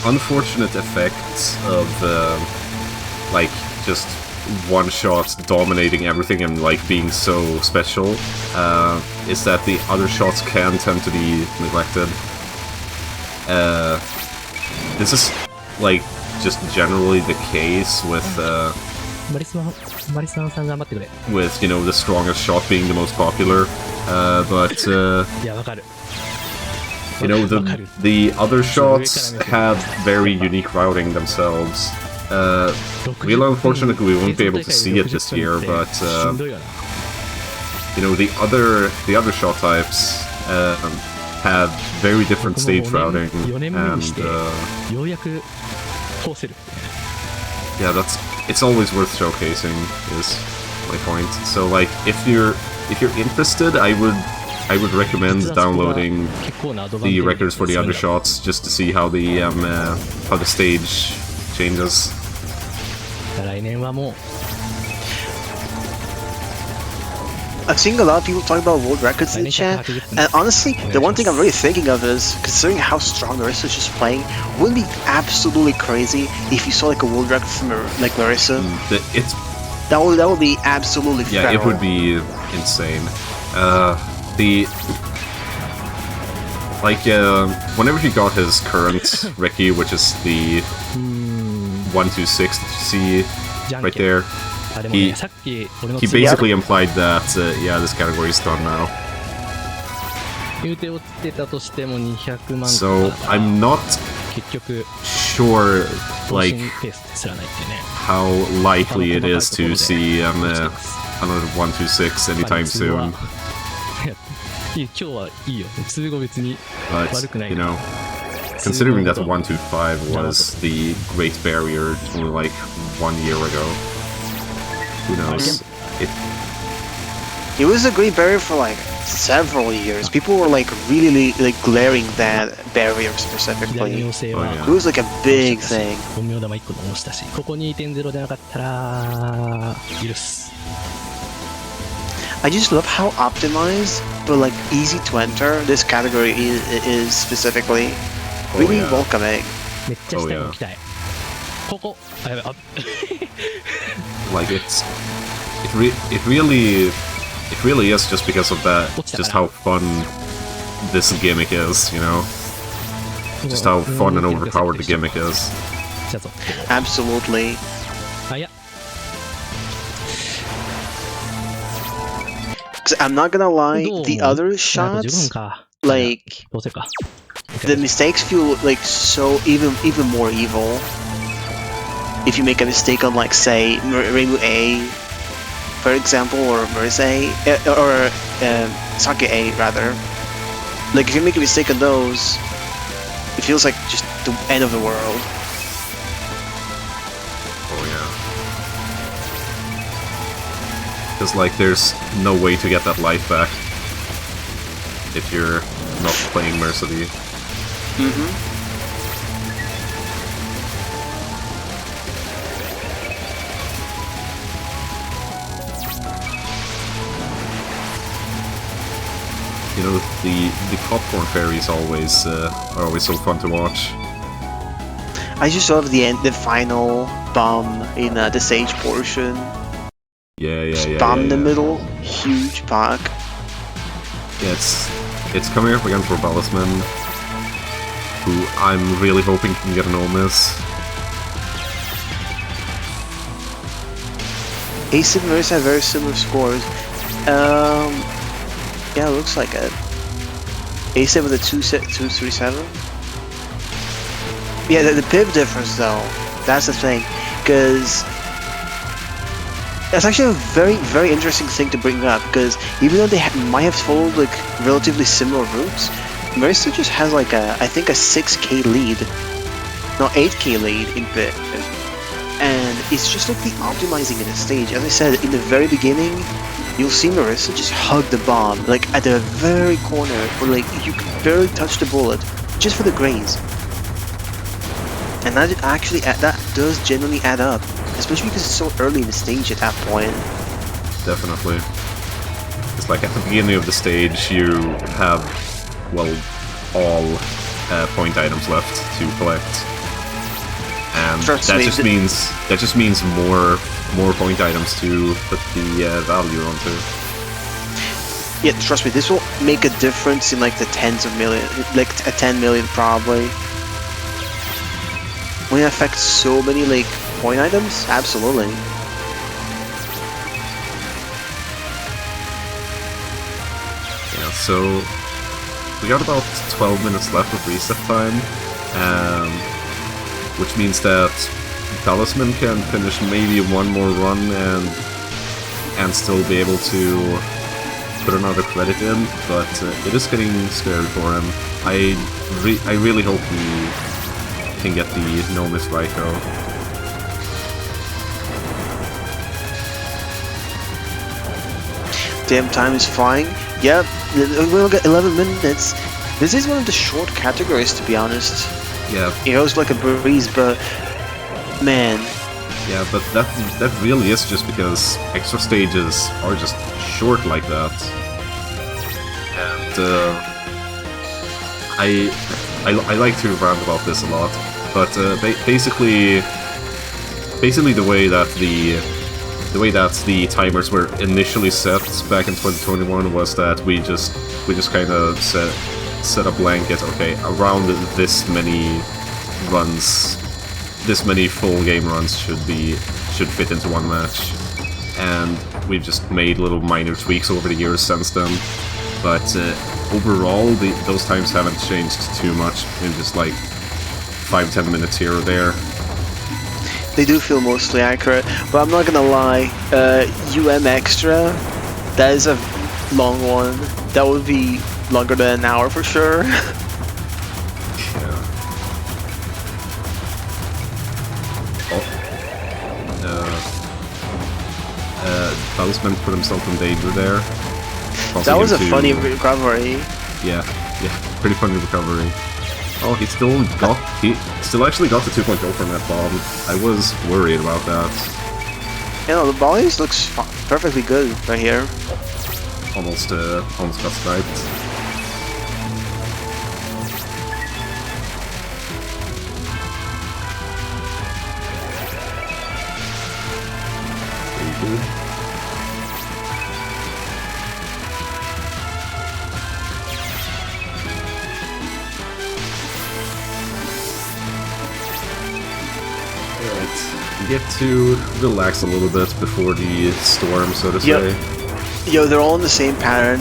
unfortunate effect of, like, just one-shot dominating everything and, like, being so special, is that the other shots can tend to be neglected. This is, like, just generally the case with, you know, the strongest shot being the most popular, but, you know, the other shots have very unique routing themselves. Real unfortunately we won't be able to see it this year, but, you know, the other shot types, have very different stage routing, and, yeah, it's always worth showcasing, is my point. So, like, if you're interested, I would recommend downloading the records for the other shots just to see how the stage changes. I've seen a lot of people talking about world records in the chat, and honestly, the one thing I'm really thinking of is, considering how strong Marisa is just playing, wouldn't it be absolutely crazy if you saw like a world record from like Marisa? That would be absolutely phenomenal. Yeah, it would be insane. Whenever he got his current Reki, which is the 126 that you see right there, he basically implied that, yeah, this category is done now. So, I'm not sure, like, how likely it is to see another 126 anytime soon. But, you know, considering that 125 was the Great Barrier only like 1 year ago, who knows? It was a Great Barrier for like several years. People were like really like glaring that barrier specifically. Oh, yeah. It was like a big thing. I just love how optimized but like easy to enter this category is specifically. Really welcoming. Oh yeah. Like it it really is just because of that, just how fun this gimmick is, you know? Just how fun and overpowered the gimmick is. Absolutely. 'Cause I'm not gonna lie, the other shots, like, the mistakes feel like so even more evil. If you make a mistake on, like, say, Reimu A, for example, or Marisa A, or Sake A rather. Like, if you make a mistake on those, it feels like just the end of the world. Oh yeah. Because, like, there's no way to get that life back if you're not playing Mercy. You know, the popcorn fairies always are always so fun to watch. I just love the final bomb in the stage portion. Yeah. Bomb in the middle, huge pack. Yeah, it's coming up again for Balisman, who I'm really hoping can get an no-miss. ASEB and Marisa have very similar scores. Yeah, it looks like it. ASEB with a 237. Yeah, the pip difference though, that's the thing, because that's actually a very interesting thing to bring up, because even though they might have followed like relatively similar routes, Marisa just has like I think a 6k lead, no 8k lead in pip, and it's just like the optimizing in the stage. As I said in the very beginning, you'll see Marisa just hug the bomb, like at the very corner, where like you can barely touch the bullet, just for the graze. And that actually, that does genuinely add up, especially because it's so early in the stage at that point. Definitely. It's like at the beginning of the stage, you have, well, all point items left to collect. And that just means more point items to put the value onto. Yeah, trust me, this will make a difference in like the tens of millions, like a 10 million probably. Will it affect so many like point items? Absolutely. Yeah, so we got about 12 minutes left of reset time, which means that Balisman can finish maybe one more run and still be able to put another credit in, but it is getting scary for him. I really hope he can get the no-miss right though. Damn, time is flying. Yep, we'll get 11 minutes. This is one of the short categories, to be honest. Yeah. It goes like a breeze, but man. Yeah, but that really is just because extra stages are just short like that. And I like to rant about this a lot, but basically the way that the timers were initially set back in 2021 was that we just kind of set a blanket. Okay, around this many runs, this many full game runs should fit into one match, and we've just made little minor tweaks over the years since then. But overall, those times haven't changed too much. In just like 5-10 minutes here or there. They do feel mostly accurate, but I'm not gonna lie, Extra, that is a long one. That would be longer than an hour for sure. Balisman put himself in danger there. That was a funny recovery. Yeah, pretty funny recovery. Oh, he still actually got the 2.0 from that bomb. I was worried about that. You know, the Bali's looks perfectly good right here. Almost got sniped. Pretty good. get to relax a little bit before the storm, so to say. Yo, they're all in the same pattern.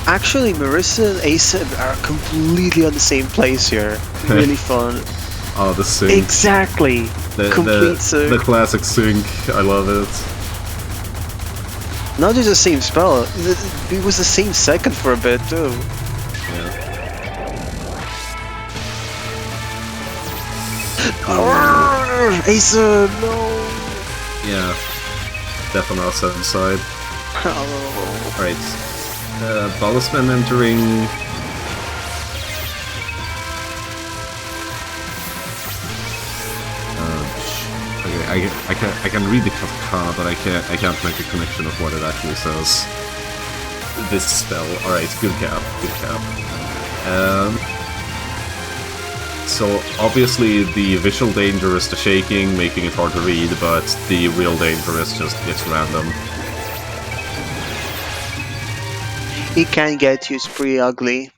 Actually, Marisa and ASEB are completely on the same place here. Really fun. Oh, the sync. Exactly. Complete sync. The classic sync. I love it. Not just the same spell. It was the same second for a bit too. Yeah. ASEB, no. Yeah. Death on our side. Oh. Alright. Balisman entering. Okay, I can read the katakana, but I can't make a connection of what it actually says. This spell. Alright, good cap. So obviously the visual danger is the shaking, making it hard to read, but the real danger is just it's random. It can get you, it's pretty ugly.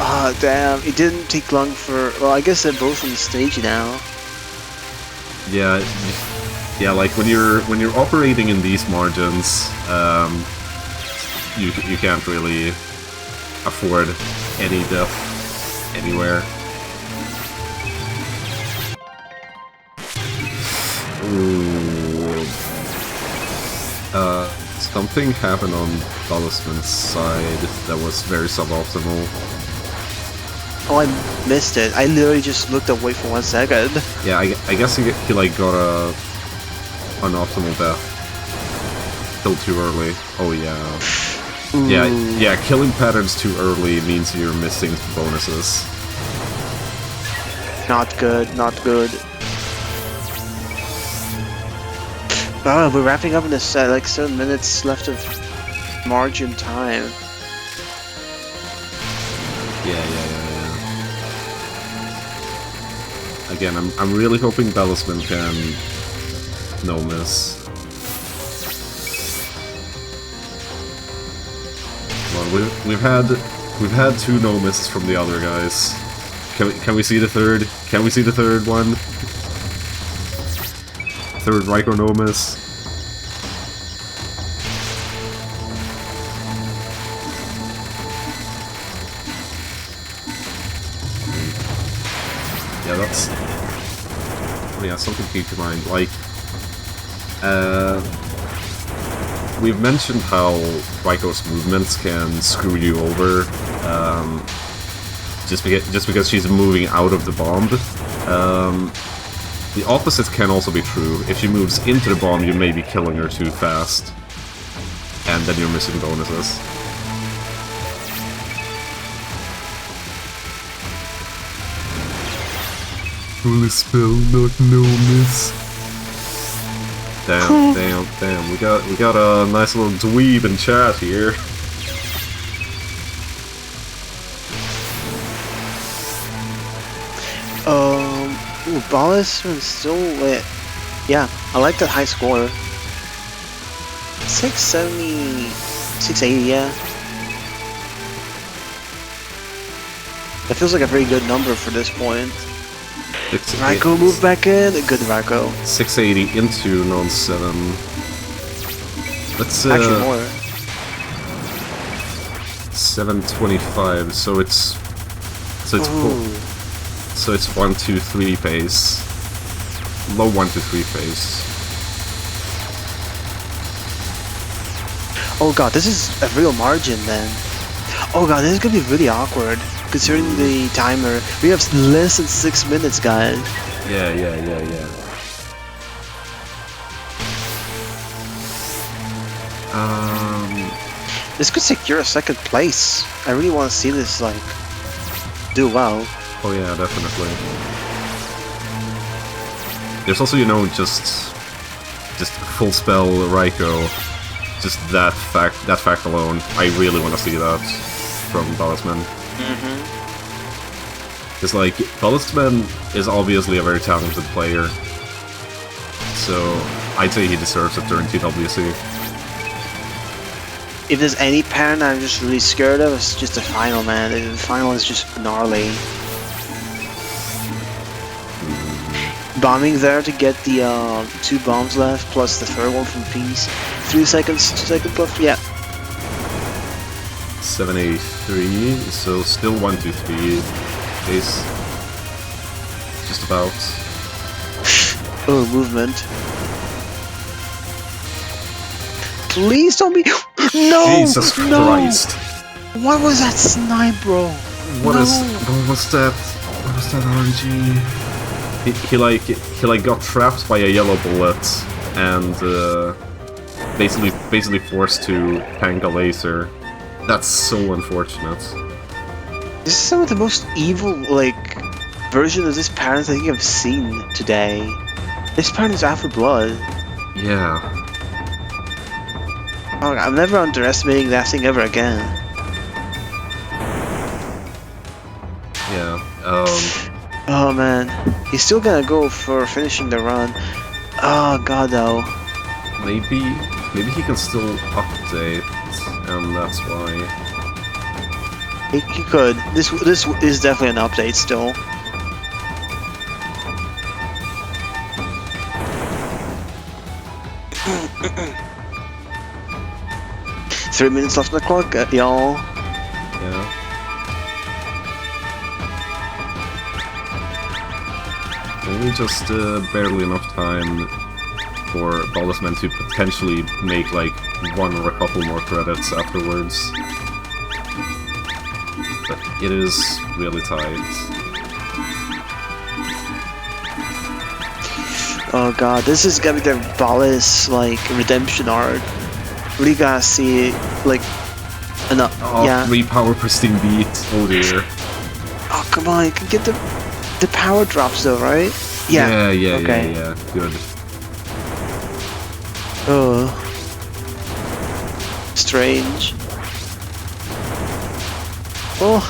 Ah, damn, it didn't take long for... Well, I guess they're both on the stage now. Yeah, like when you're operating in these margins, you can't really afford any death anywhere. Ooh. Something happened on Balisman's side that was very suboptimal. Oh, I missed it. I literally just looked away for 1 second. Yeah, I guess he like got an optimal death. Killed too early. Oh yeah. Ooh. Yeah, killing patterns too early means you're missing bonuses. Not good, not good. Oh, we're wrapping up in this like 7 minutes left of margin time. Yeah. Again, I'm really hoping Balisman can no miss. Well, we've had 2 no misses from the other guys. Can we see the third? Can we see the third one? Third Raiko no miss. Yeah, that's... Yeah, something to keep in mind. Like, we've mentioned how Raiko's movements can screw you over, just because she's moving out of the bomb. The opposite can also be true. If she moves into the bomb, you may be killing her too fast, and then you're missing bonuses. Fully spell, not no miss. Damn. We got a nice little dweeb in chat here. Ooh, Balisman's still lit. Yeah, I like that high score. 670... 680, yeah. That feels like a very good number for this point. Raiko moved back in. Good Raiko. 680 into non-7. Let's actually more. 725. So it's So it's 1, 2, 3 pace. Low 1, 2, 3 pace. Oh god, this is a real margin then. Oh god, this is gonna be really awkward considering the timer. We have less than 6 minutes, guys. Yeah. This could secure a 2nd place. I really want to see this like do well. Oh yeah, definitely. There's also, you know, just full spell Raiko. Just that fact alone. I really want to see that from Balisman. It's like, Balisman is obviously a very talented player. So, I'd say he deserves it during TWC. If there's any pattern I'm just really scared of, it's just the final, man. The final is just gnarly. bombing there to get the 2 bombs left, plus the third one from Peace. 3 seconds, 2 seconds left, yeah. 783, so still 1, 2, 3. Base. Just about. Oh, movement. Please don't be. No! Jesus Christ! What was that snipe, bro? What was that? What was that RNG? He like got trapped by a yellow bullet and basically forced to tank a laser. That's so unfortunate. This is some of the most evil version of this parent I think I've seen today. This parent is out for blood. Yeah. Oh, I'm never underestimating that thing ever again. Yeah. Oh man, he's still gonna go for finishing the run. Oh god, though. Maybe he can still update, and that's why. He could. This is definitely an update still. Three minutes left on the clock, y'all. Yeah. Only just barely enough time for Balisman to potentially make like 1 or a couple more credits afterwards. But it is really tight. Oh god, this is gonna be the Balisman redemption arc. Really gotta see enough. Oh, Yeah. 3 power pristine beat. Oh dear. Oh come on, you can get the power drops though, right? Yeah. Yeah. Okay. Yeah. Good. Oh. Strange. Well,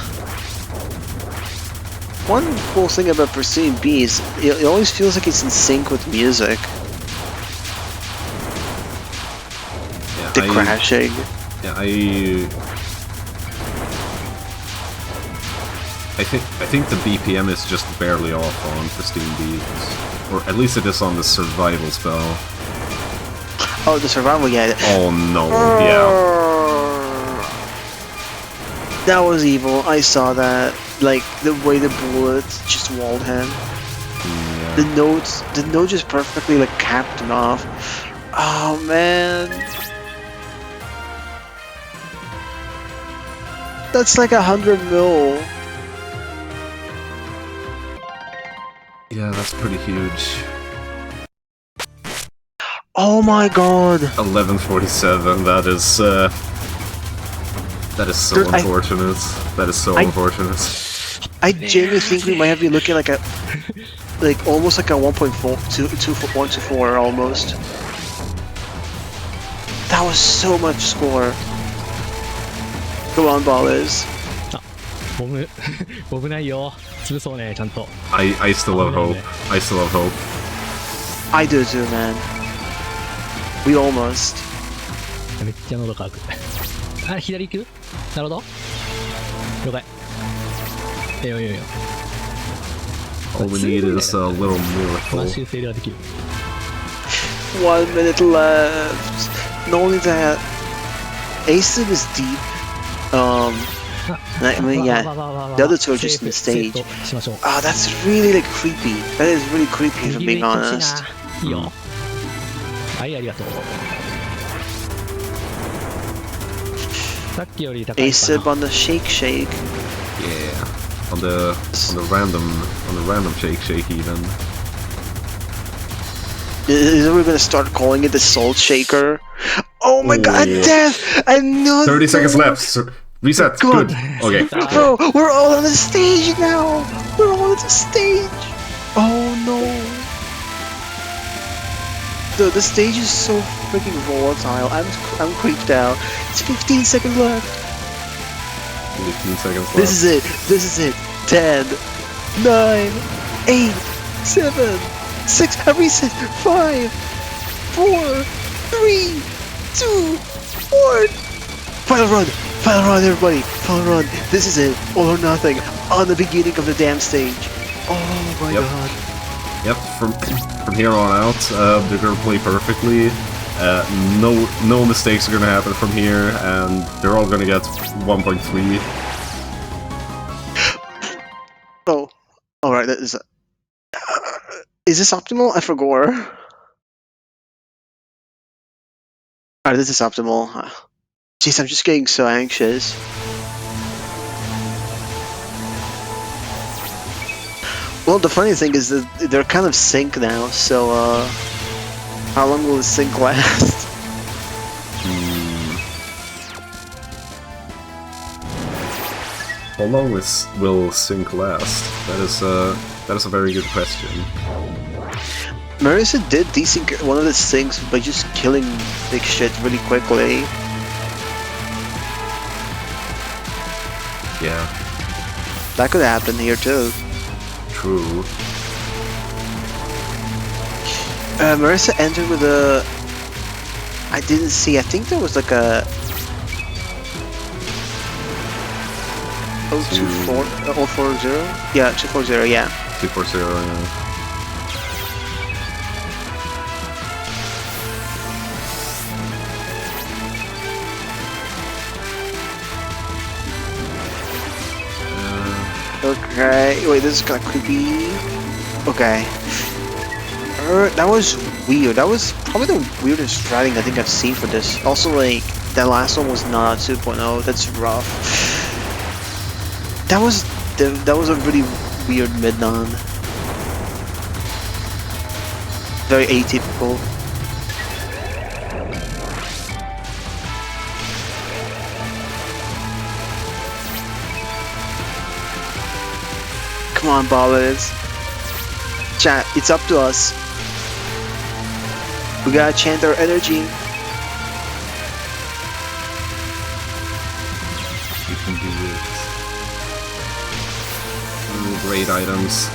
one cool thing about Pristine B is it always feels like it's in sync with music. Yeah, The crashing. Yeah, I think the BPM is just barely off on Pristine Beats. Or at least it is on the survival spell. Oh, the survival, yeah. Oh no, yeah. That was evil, I saw that. Like, the way the bullet just walled him. Yeah. The note just perfectly capped him off. Oh man. That's like 100 mil. Yeah, that's pretty huge. Oh my god. 1147, that is so unfortunate. That is so unfortunate. I genuinely think we might have been looking like almost like a 1.4 almost. That was so much score. Go on, Ballers. I still have hope. I still have hope. I do too, man. We almost. めっちゃ喉乾く。あ、左行く？なるほど。了解。いいよいいよいいよ。 All we need is a little まあ miracle. 修正ができる。 1 minute left. Not only that, ASEB is deep. I mean, yeah, the other two are just in the stage. Ah, that's really creepy. That is really creepy, if I'm being honest. いいよ。はい、ありがとう。さっきより高いかな。 ASEB on the shake. Yeah, on the random shake even. Is we gonna start calling it the salt shaker? Oh my god, yeah. death! I know. 30 seconds left. So reset. God. Good. Okay. Bro, we're all on the stage now. We're all on the stage. Oh no. The stage is so freaking volatile. I'm creeped out. It's 15 seconds left. 15 seconds left. This is it. 10, 9, 8, 7, 6. I reset. 5, 4, 3, 2, 1. Final run, everybody. Final run. This is it. All or nothing. On the beginning of the damn stage. Oh my god. Yep, from here on out, they're gonna play perfectly. No mistakes are gonna happen from here, and they're all gonna get 1.3. Oh, alright, that is this optimal? I forgot. Alright, this is optimal. Jeez, I'm just getting so anxious. Well, the funny thing is that they're kind of sync now, so how long will the sync last? How long will sync last? That is a very good question. Marisa did desync one of the syncs by just killing big shit really quickly. Yeah. That could happen here too. True. Marisa entered with a... I didn't see, I think there was like a... 024, 040? Yeah, 240, yeah. 240, yeah. Okay, wait, this is kind of creepy. Okay. That was weird. That was probably the weirdest writing I think I've seen for this. Also, like, that last one was not 2.0. That's rough. That was a really weird mid-non. Very atypical. Come on, ballers. Chat, it's up to us. We gotta chant our energy. You can do it. Great items.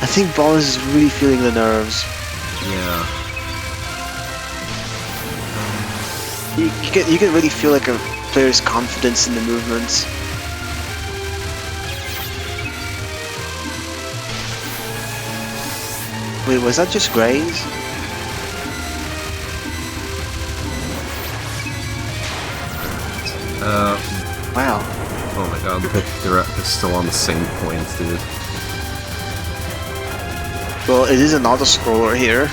I think Ballers is really feeling the nerves. Yeah. You can really feel like a player's confidence in the movements. Wait, was that just Graze? Wow. Oh my god, they're still on the same point, dude. Well, it is an auto-scroller here.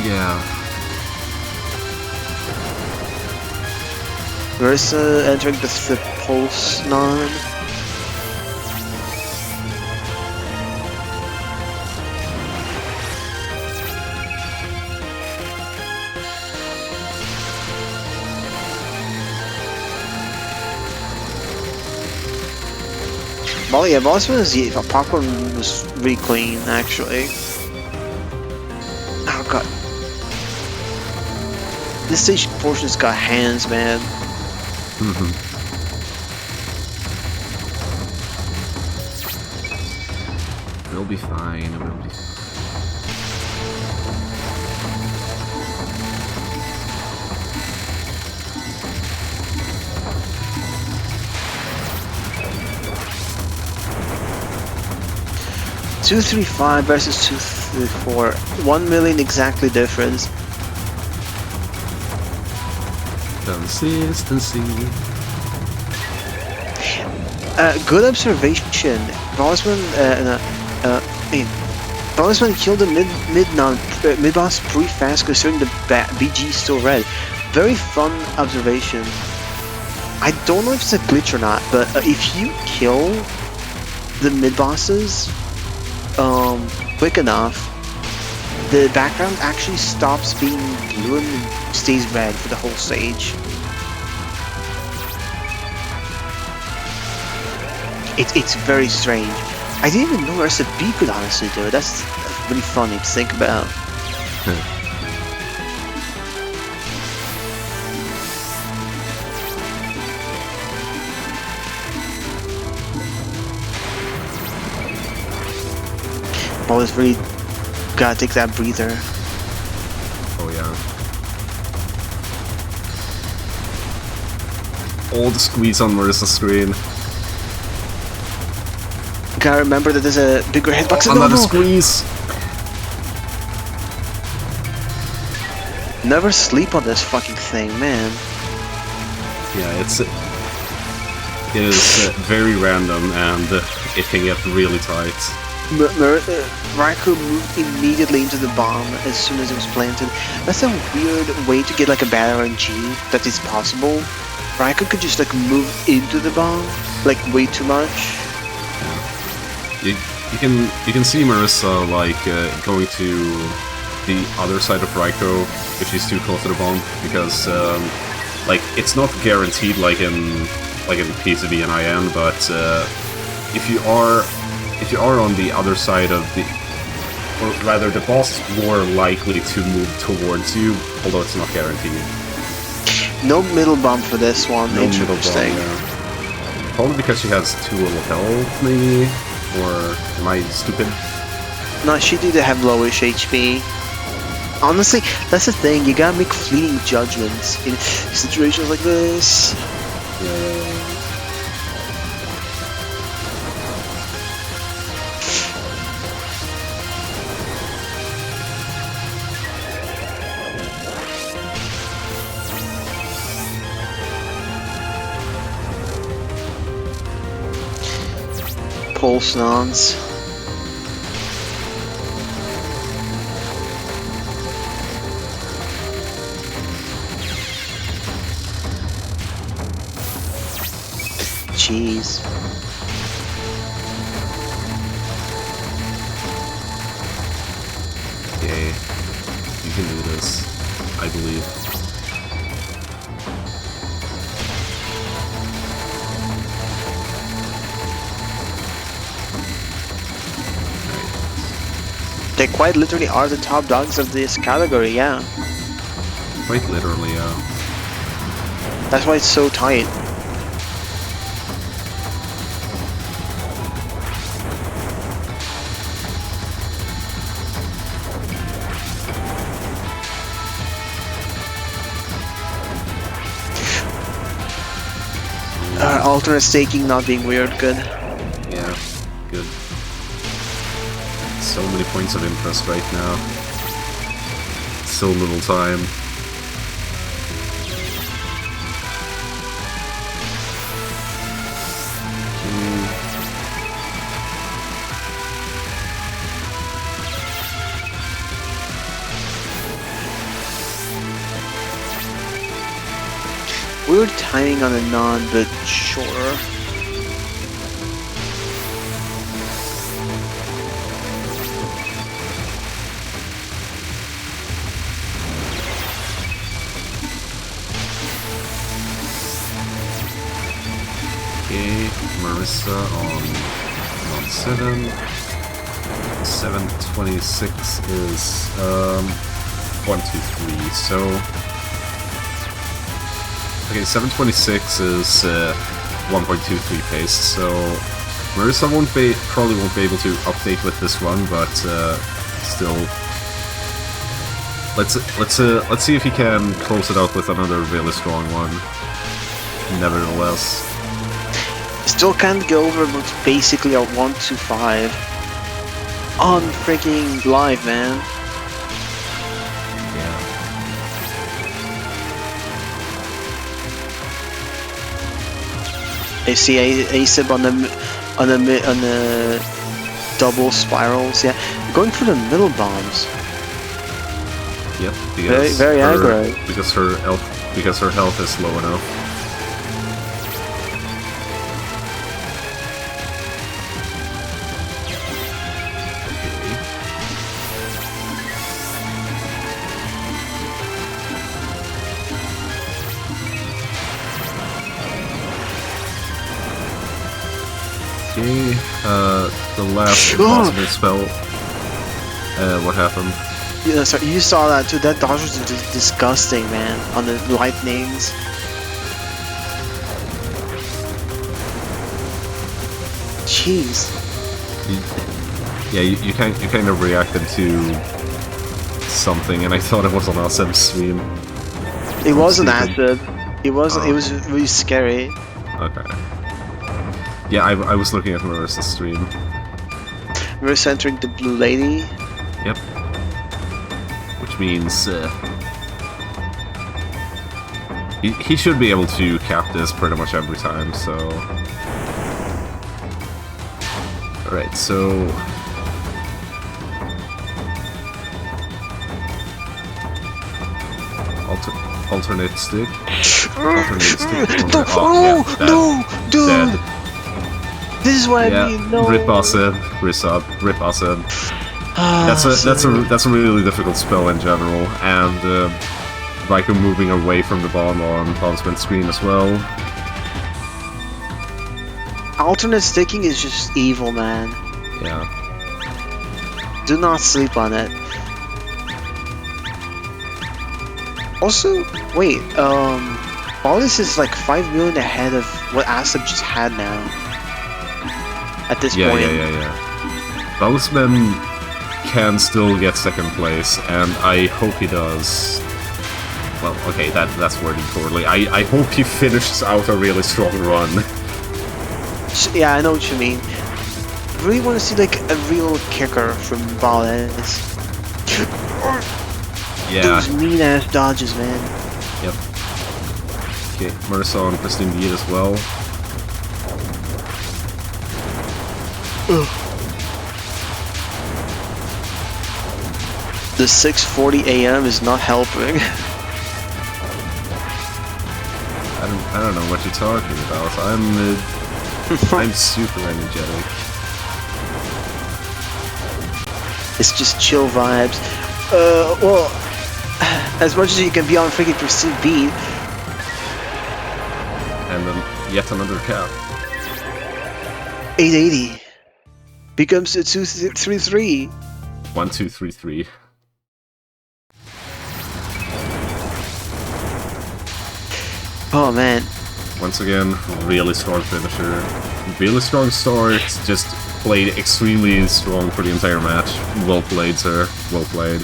Yeah. Marisa entering the pulse non. Well, yeah, Balisman's popcorn was really clean, actually. Oh god. This stage portion's got hands, man. It'll be fine, it will be fine. $235 versus $234. 1 million exactly difference. Consistency. Good observation. Balisman killed the mid-boss pretty fast considering the BG is still red. Very fun observation. I don't know if it's a glitch or not, but if you kill the mid-bosses quick enough, the background actually stops being blue and stays red for the whole stage. It's very strange. I didn't even know ASEB could honestly do it. That's really funny to think about. Always really gotta take that breather. Oh yeah. All the squeeze on Marisa's screen. Gotta remember that there's a bigger hitbox. Oh, another squeeze! Never sleep on this fucking thing, man. Yeah, it is very random and it can get really tight. Raikou moved immediately into the bomb as soon as it was planted. That's a weird way to get like a bad RNG that is possible. Raikou could just like move into the bomb, like way too much. Yeah. You can see Marisa like going to the other side of Raikou if she's too close to the bomb, because like it's not guaranteed like in PCB and IN, but if you are on the other side of the, or rather the boss is more likely to move towards you, although it's not guaranteed. No middle bomb for this one. No middle bomb, Interesting. yeah. Probably because she has too little health, maybe, or am I stupid? No, she did have lowish HP. Honestly, that's the thing, you gotta make fleeting judgments in situations like this. Yeah. Pulse nons. Jeez. Okay, you can do this, I believe. They quite literally are the top dogs of this category, yeah. Quite literally, yeah. That's why it's so tight. Alternate staking not being weird, good. Yeah, good. So many points of interest right now. So little time. Weird timing on the non, but sure. Okay, Marisa on 7. 726 is 1, 2, 3. So okay, 726 is 1.23 pace. So Marisa probably won't be able to update with this one, but still, let's see if he can close it out with another really strong one. Nevertheless, Still can't go over, but it's basically a 1-5 on freaking live, man. yeah. I see ASEB on the double spirals, yeah. Going for the middle bombs. Yep. Because Very aggro. Because her health is low enough. Okay, the last impossible spell. What happened? Yeah, sorry, you saw that too. That dodge was disgusting, man. On the lightnings. Jeez. Yeah, you kind of reacted to something, and I thought it was on ASEB's stream. It wasn't ASEB. It wasn't. It was really scary. Okay. Yeah, I was looking at Marisa's stream. We're centering the blue lady. Yep. Which means he should be able to cap this pretty much every time, so... Alright, so... Alternate stick? Alternate stick? Oh, yeah, no! Dude! Dead. This is what I mean, no! Rip ASEB, rip ASEB. That's a really difficult spell in general, and Riker moving away from the bomb on Balisman screen as well. Alternate sticking is just evil, man. Yeah. Do not sleep on it. Also, wait, Balisman is like 5 million ahead of what ASEB just had now. At this point. Yeah. Balisman can still get second place, and I hope he does. Well, okay, that's worded poorly. I hope he finishes out a really strong run. Yeah, I know what you mean. I really want to see like a real kicker from Balisman. Yeah. Those mean ass dodges, man. Yep. Okay, Marisa on Pristine Beat as well. Ugh. The 6:40 AM is not helping. I don't know what you're talking about. I'm super energetic. It's just chill vibes. Well, as much as you can be on freaking Pristine Beat. And then yet another cap. 880 becomes a 233. 1, 2, 3, 3. Oh man. Once again, really strong finisher. Really strong start, just played extremely strong for the entire match. Well played, sir. Well played.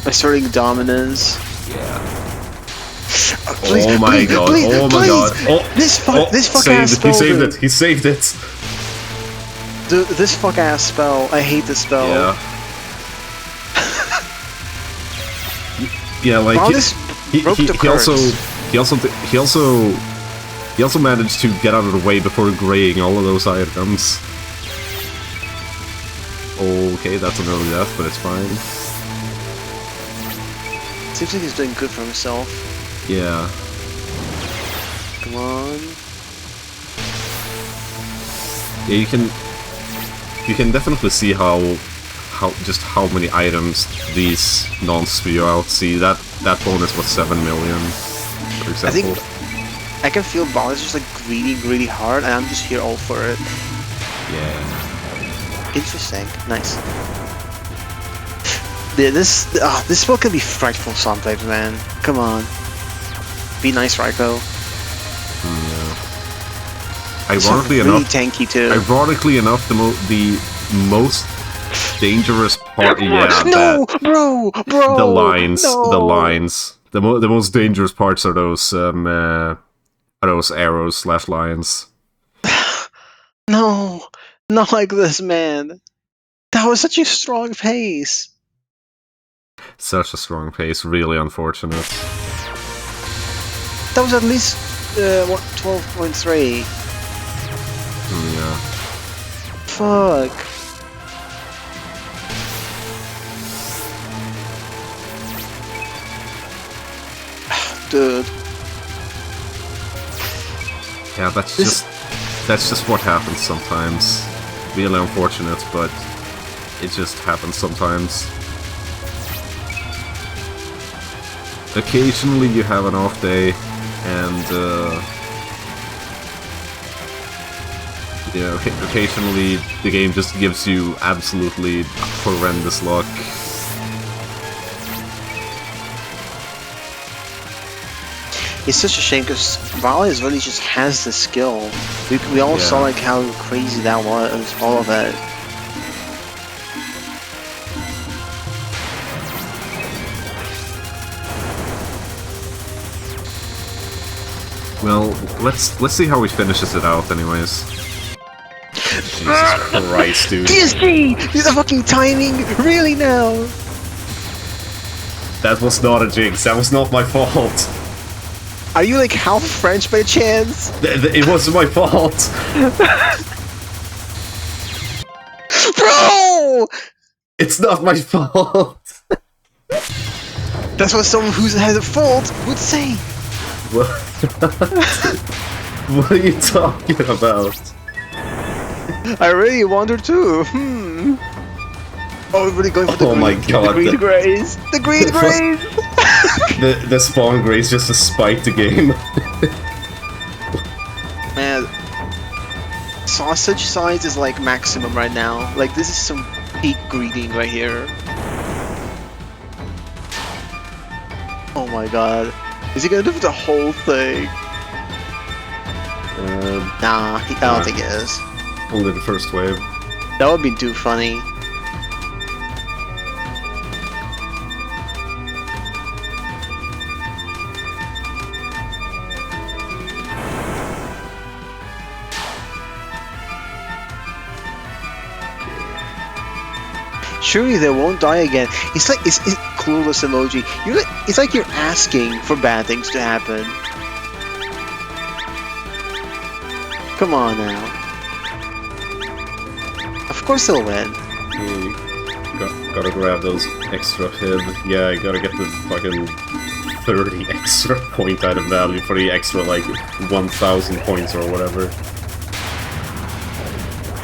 Asserting dominance. Yeah. Please, oh my please, god, please, oh my please. god. Oh, this fuck ass saved it. spell. He saved dude. it, he saved it. Dude, this fuck ass spell. I hate this spell. Yeah. Yeah, like he also managed to get out of the way before graying all of those items. Okay, that's an early death, but it's fine. Seems like he's doing good for himself. Yeah. Come on. Yeah, you can definitely see how many items these nons spew out. See that bonus was 7 million, for example. I can feel Ball is just like greedy really hard, and I'm just here all for it. Yeah. Interesting. Nice. Yeah, this spell can be frightful sometimes, man. Come on. Be nice, Raiko. Yeah. It's Ironically really enough, tanky too. Ironically enough, the most dangerous part. Yeah, no, bro. The lines, no. the lines. The most dangerous parts are those arrows / lines. No, not like this, man. That was such a strong pace. Such a strong pace, really unfortunate. That was at least 12.3. Yeah. Fuck. Dude. Yeah, that's just what happens sometimes. Really unfortunate, but it just happens sometimes. Occasionally you have an off day, and yeah, occasionally the game just gives you absolutely horrendous luck. It's such a shame because Balisman really just has the skill. We all saw like how crazy that was, all of it. Well, let's see how he finishes it out, anyways. Jesus Christ, dude. DSG! He's a fucking timing! Really now? That was not a jinx, that was not my fault. Are you like half French by chance? It wasn't my fault. Bro! It's not my fault. That's what someone who has a fault would say. What? What are you talking about? I really wonder too. Oh, we're really going for the green. My god. The green grays. The green grays. The spawn grace just to spike the game. Man, sausage size is like maximum right now. Like this is some peak greeting right here. Oh my god. Is he gonna do the whole thing? Nah, I don't think it is. Only the first wave. That would be too funny. Surely they won't die again. It's like it's clueless emoji. It's like you're asking for bad things to happen. Come on now. Of course they'll win. Gotta grab those extra hid. Yeah, I gotta get the fucking 30 extra point item value for the extra like 1,000 points or whatever.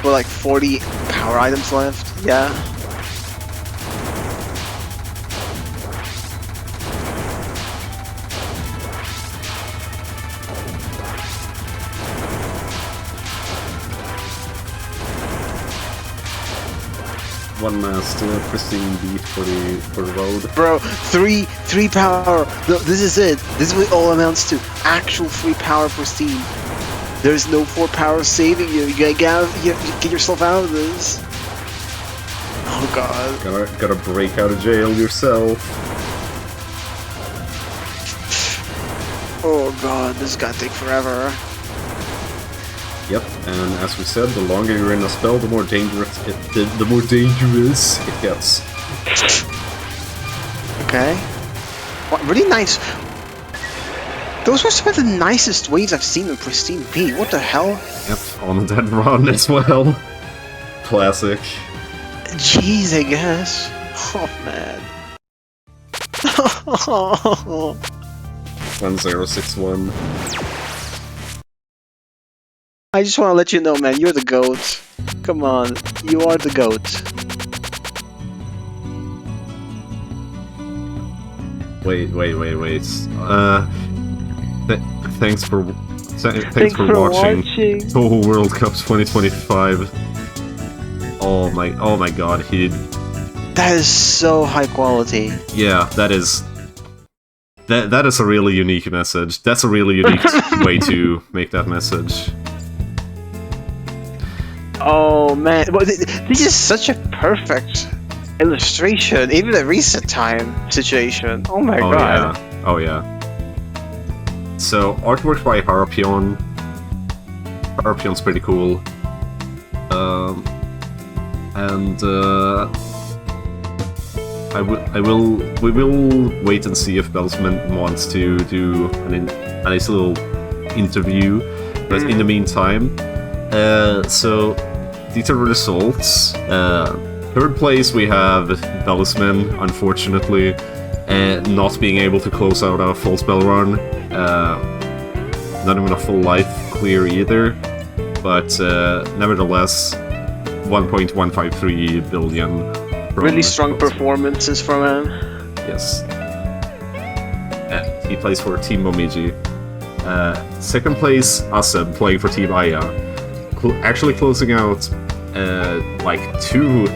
Well, like 40 power items left. Yeah. One last pristine beat for the road. Bro, three power. No, this is it. This is what it all amounts to. Actual 3 power pristine. There's no 4 power saving you. You gotta get yourself out of this. Oh god. Gotta break out of jail yourself. Oh god, this is gonna take forever. Yep, and as we said, the longer you're in a spell, the more dangerous it gets. Okay. What, really nice. Those were some of the nicest waves I've seen in Pristine P. What the hell? Yep, on that run as well. Classic. Jeez, I guess. Oh man. 1061. I just want to let you know, man, you're the GOAT. Come on, you are the GOAT. Wait. Thanks for watching Touhou World Cup 2025. Oh my god, that is so high quality. Yeah, that is a really unique message. That's a really unique way to make that message. Oh man, well, this is such a perfect illustration, even a reset time situation. Oh my god. Yeah. Oh yeah. So, artwork by Harpion. Harpion's pretty cool. We will wait and see if Balisman wants to do a nice little interview. But in the meantime, so these are the results. Third place we have Balisman, unfortunately, not being able to close out a full spell run. Not even a full life clear either. But nevertheless, 1.153 billion. Really strong performances from him. Yes. He plays for Team Momiji. Second place, ASEB, playing for Team Aya. Actually closing out like 2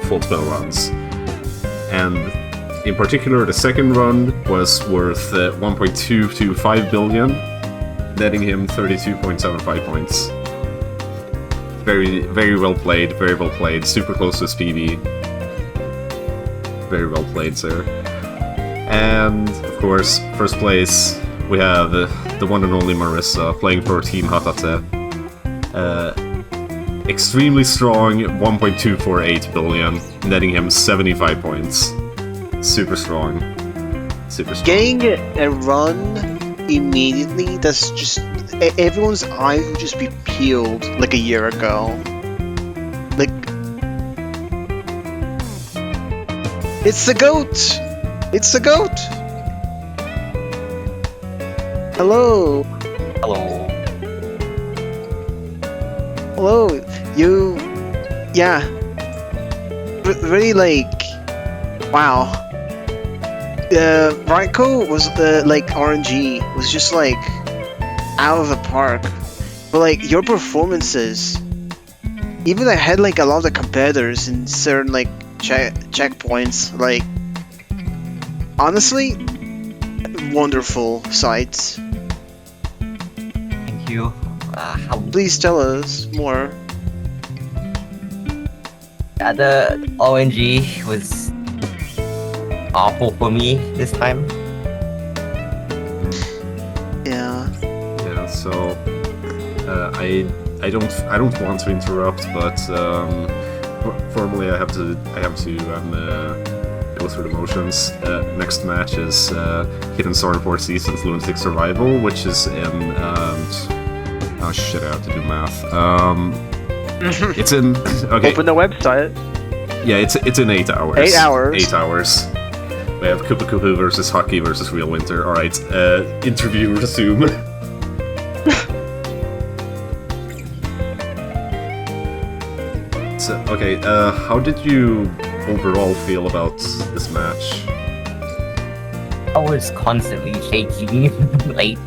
full spell runs. And in particular, the second run was worth 1.225 billion, netting him 32.75 points. Very well played, super close to his PB. Very well played, sir. And, of course, first place, we have the one and only Marisa, playing for Team Hatate. extremely strong 1.248 billion, netting him 75 points. Super strong. Super strong. Getting a run immediately, that's just... Everyone's eyes would just be peeled like a year ago. Like... It's the GOAT! It's the GOAT! Hello! Hello. Hello! You... Yeah. Really like... Wow. Raiko was like RNG was just like out of the park, but like your performances, even I had like a lot of the competitors in certain like checkpoints, like honestly, wonderful sights. Thank you. Please tell us more. Yeah, the ONG was awful for me this time. Yeah. Yeah. So I don't want to interrupt, but formally I have to go through the motions. Next match is Hidden Sword 4 Seasons Lunatic Survival, which is in oh shit, I have to do math. It's in okay. Open the website. Yeah, it's in 8 hours. 8 hours. 8 hours. We have Kupa Kupa versus Hockey versus Real Winter. Alright, interview resume. So, okay, how did you overall feel about this match? I was constantly shaking, like,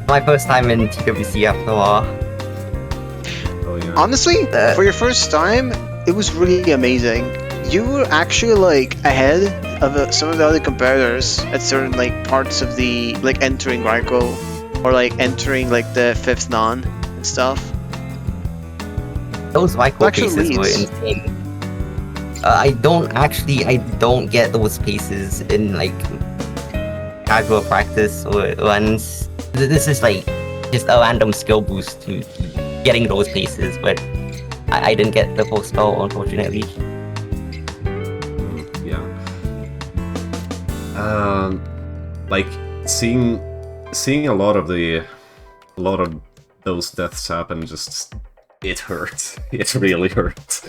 my first time in TWC after a while. Oh yeah. Honestly, for your first time, it was really amazing. You were actually like ahead of some of the other competitors at certain like parts of the like entering Raiko or like entering like the 5th non and stuff. Those Raiko Actually paces were leads. insane. I don't get those paces in like casual practice or runs. This is like just a random skill boost to getting those paces, but I didn't get the full spell, unfortunately. Yeah. Like seeing a lot of those deaths happen, just it hurt. It really hurt.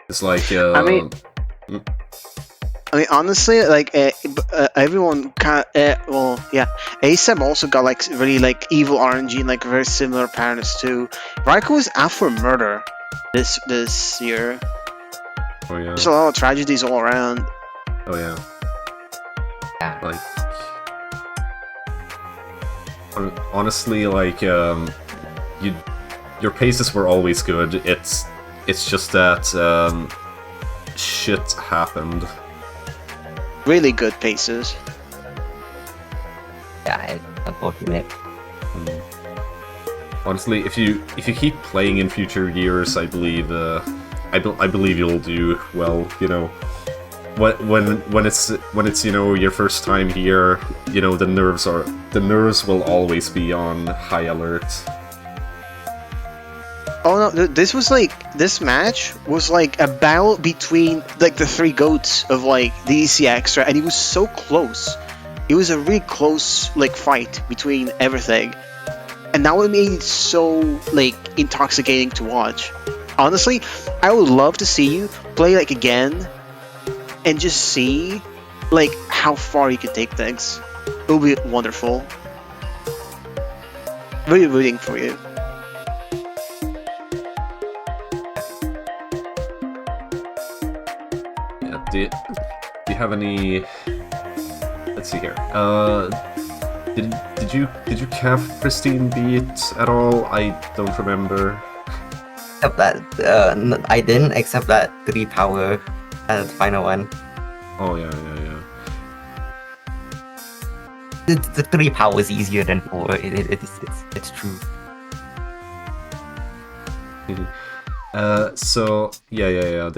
It's like I mean, honestly, like everyone kind well, yeah. ASEB also got like really like evil RNG and like very similar patterns too. Raiko was out for murder this year. oh yeah. There's a lot of tragedies all around. Oh yeah. Yeah. Like honestly, like your paces were always good. It's just that shit happened. Really good paces. Yeah, it's unfortunate. Honestly, if you keep playing in future years, I believe I believe you'll do well. You know, when it's you know your first time here, you know the nerves will always be on high alert. Oh no, this was like, this match was like a battle between like the 3 GOATs of like the DDC Extra, and it was so close. It was a really close like fight between everything, and that would made it so like intoxicating to watch. Honestly, I would love to see you play like again and just see like how far you can take things. It would be wonderful. Really rooting for you. Do you have any? Let's see here. Did you calf Pristine Beat at all? I don't remember. Except that I didn't accept that 3 power as the final one. Oh yeah. The 3 power is easier than 4. It's true. So yeah.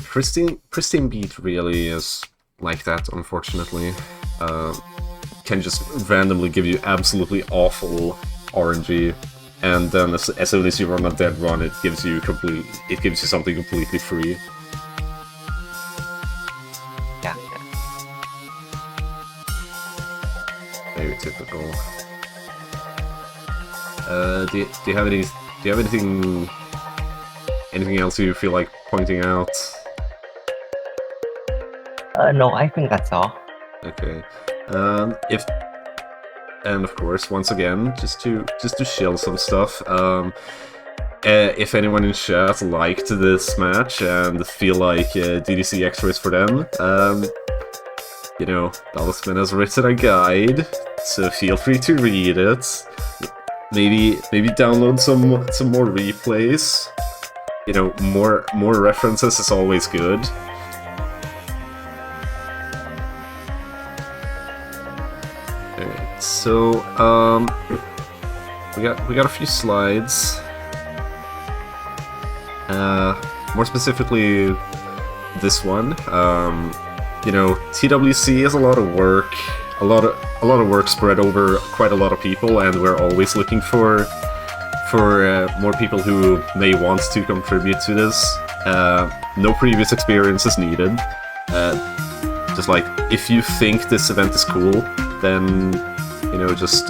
Pristine Beat really is like that, unfortunately. can just randomly give you absolutely awful RNG, and then as soon as you run a dead run, it gives you something completely free. Yeah. Very typical. Do you have anything else you feel like pointing out? No, I think that's all. Okay. And of course, once again, just to shill some stuff. If anyone in chat liked this match and feel like DDC Extra is for them, you know, Balisman has written a guide, so feel free to read it. Maybe download some more replays. You know, more references is always good. Alright, so we got a few slides. More specifically, this one. You know, TWC is a lot of work, a lot of work spread over quite a lot of people, and we're always looking for more people who may want to contribute to this. No previous experience is needed. Just like, if you think this event is cool, then, you know, just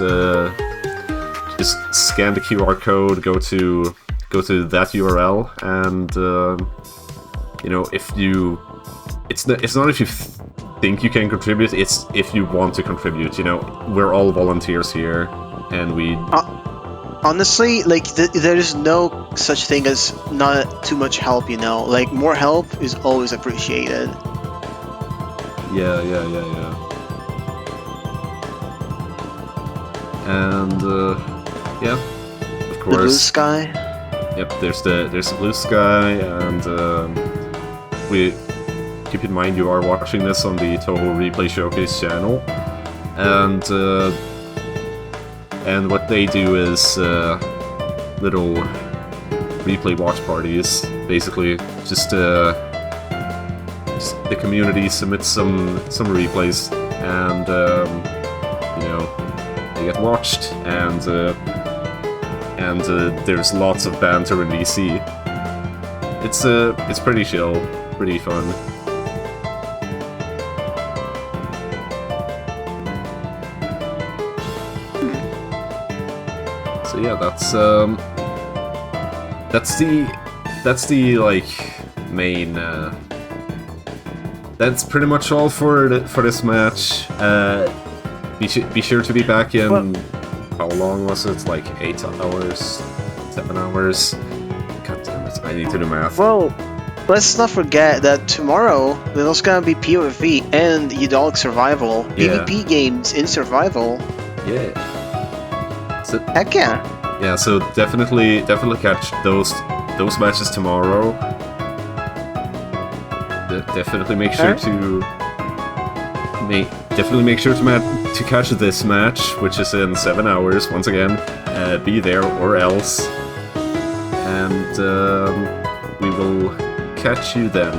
scan the QR code, go to that URL, and you know, it's not if you think you can contribute, it's if you want to contribute. You know, we're all volunteers here, and we. Honestly, like, there is no such thing as not too much help, you know? Like, more help is always appreciated. Yeah. And, yeah, of course. The blue sky? Yep, there's the blue sky, and, we keep in mind you are watching this on the Touhou Replay Showcase channel, and what they do is little replay watch parties. Basically, just the community submits some replays, and you know, they get watched, and there's lots of banter in VC. It's pretty chill, pretty fun. So yeah, that's the like main. That's pretty much all for this match. Be sure to be back in. How long was it? Like 8 hours, 7 hours. God damn it! I need to do math. Well, let's not forget that tomorrow there's gonna be PvP and Udolic Survival, Yeah. PvP games in survival. Yeah. So, Heck yeah! yeah, so definitely catch those matches tomorrow. Definitely make sure to catch this match, which is in 7 hours. Once again, be there or else, and we will catch you then.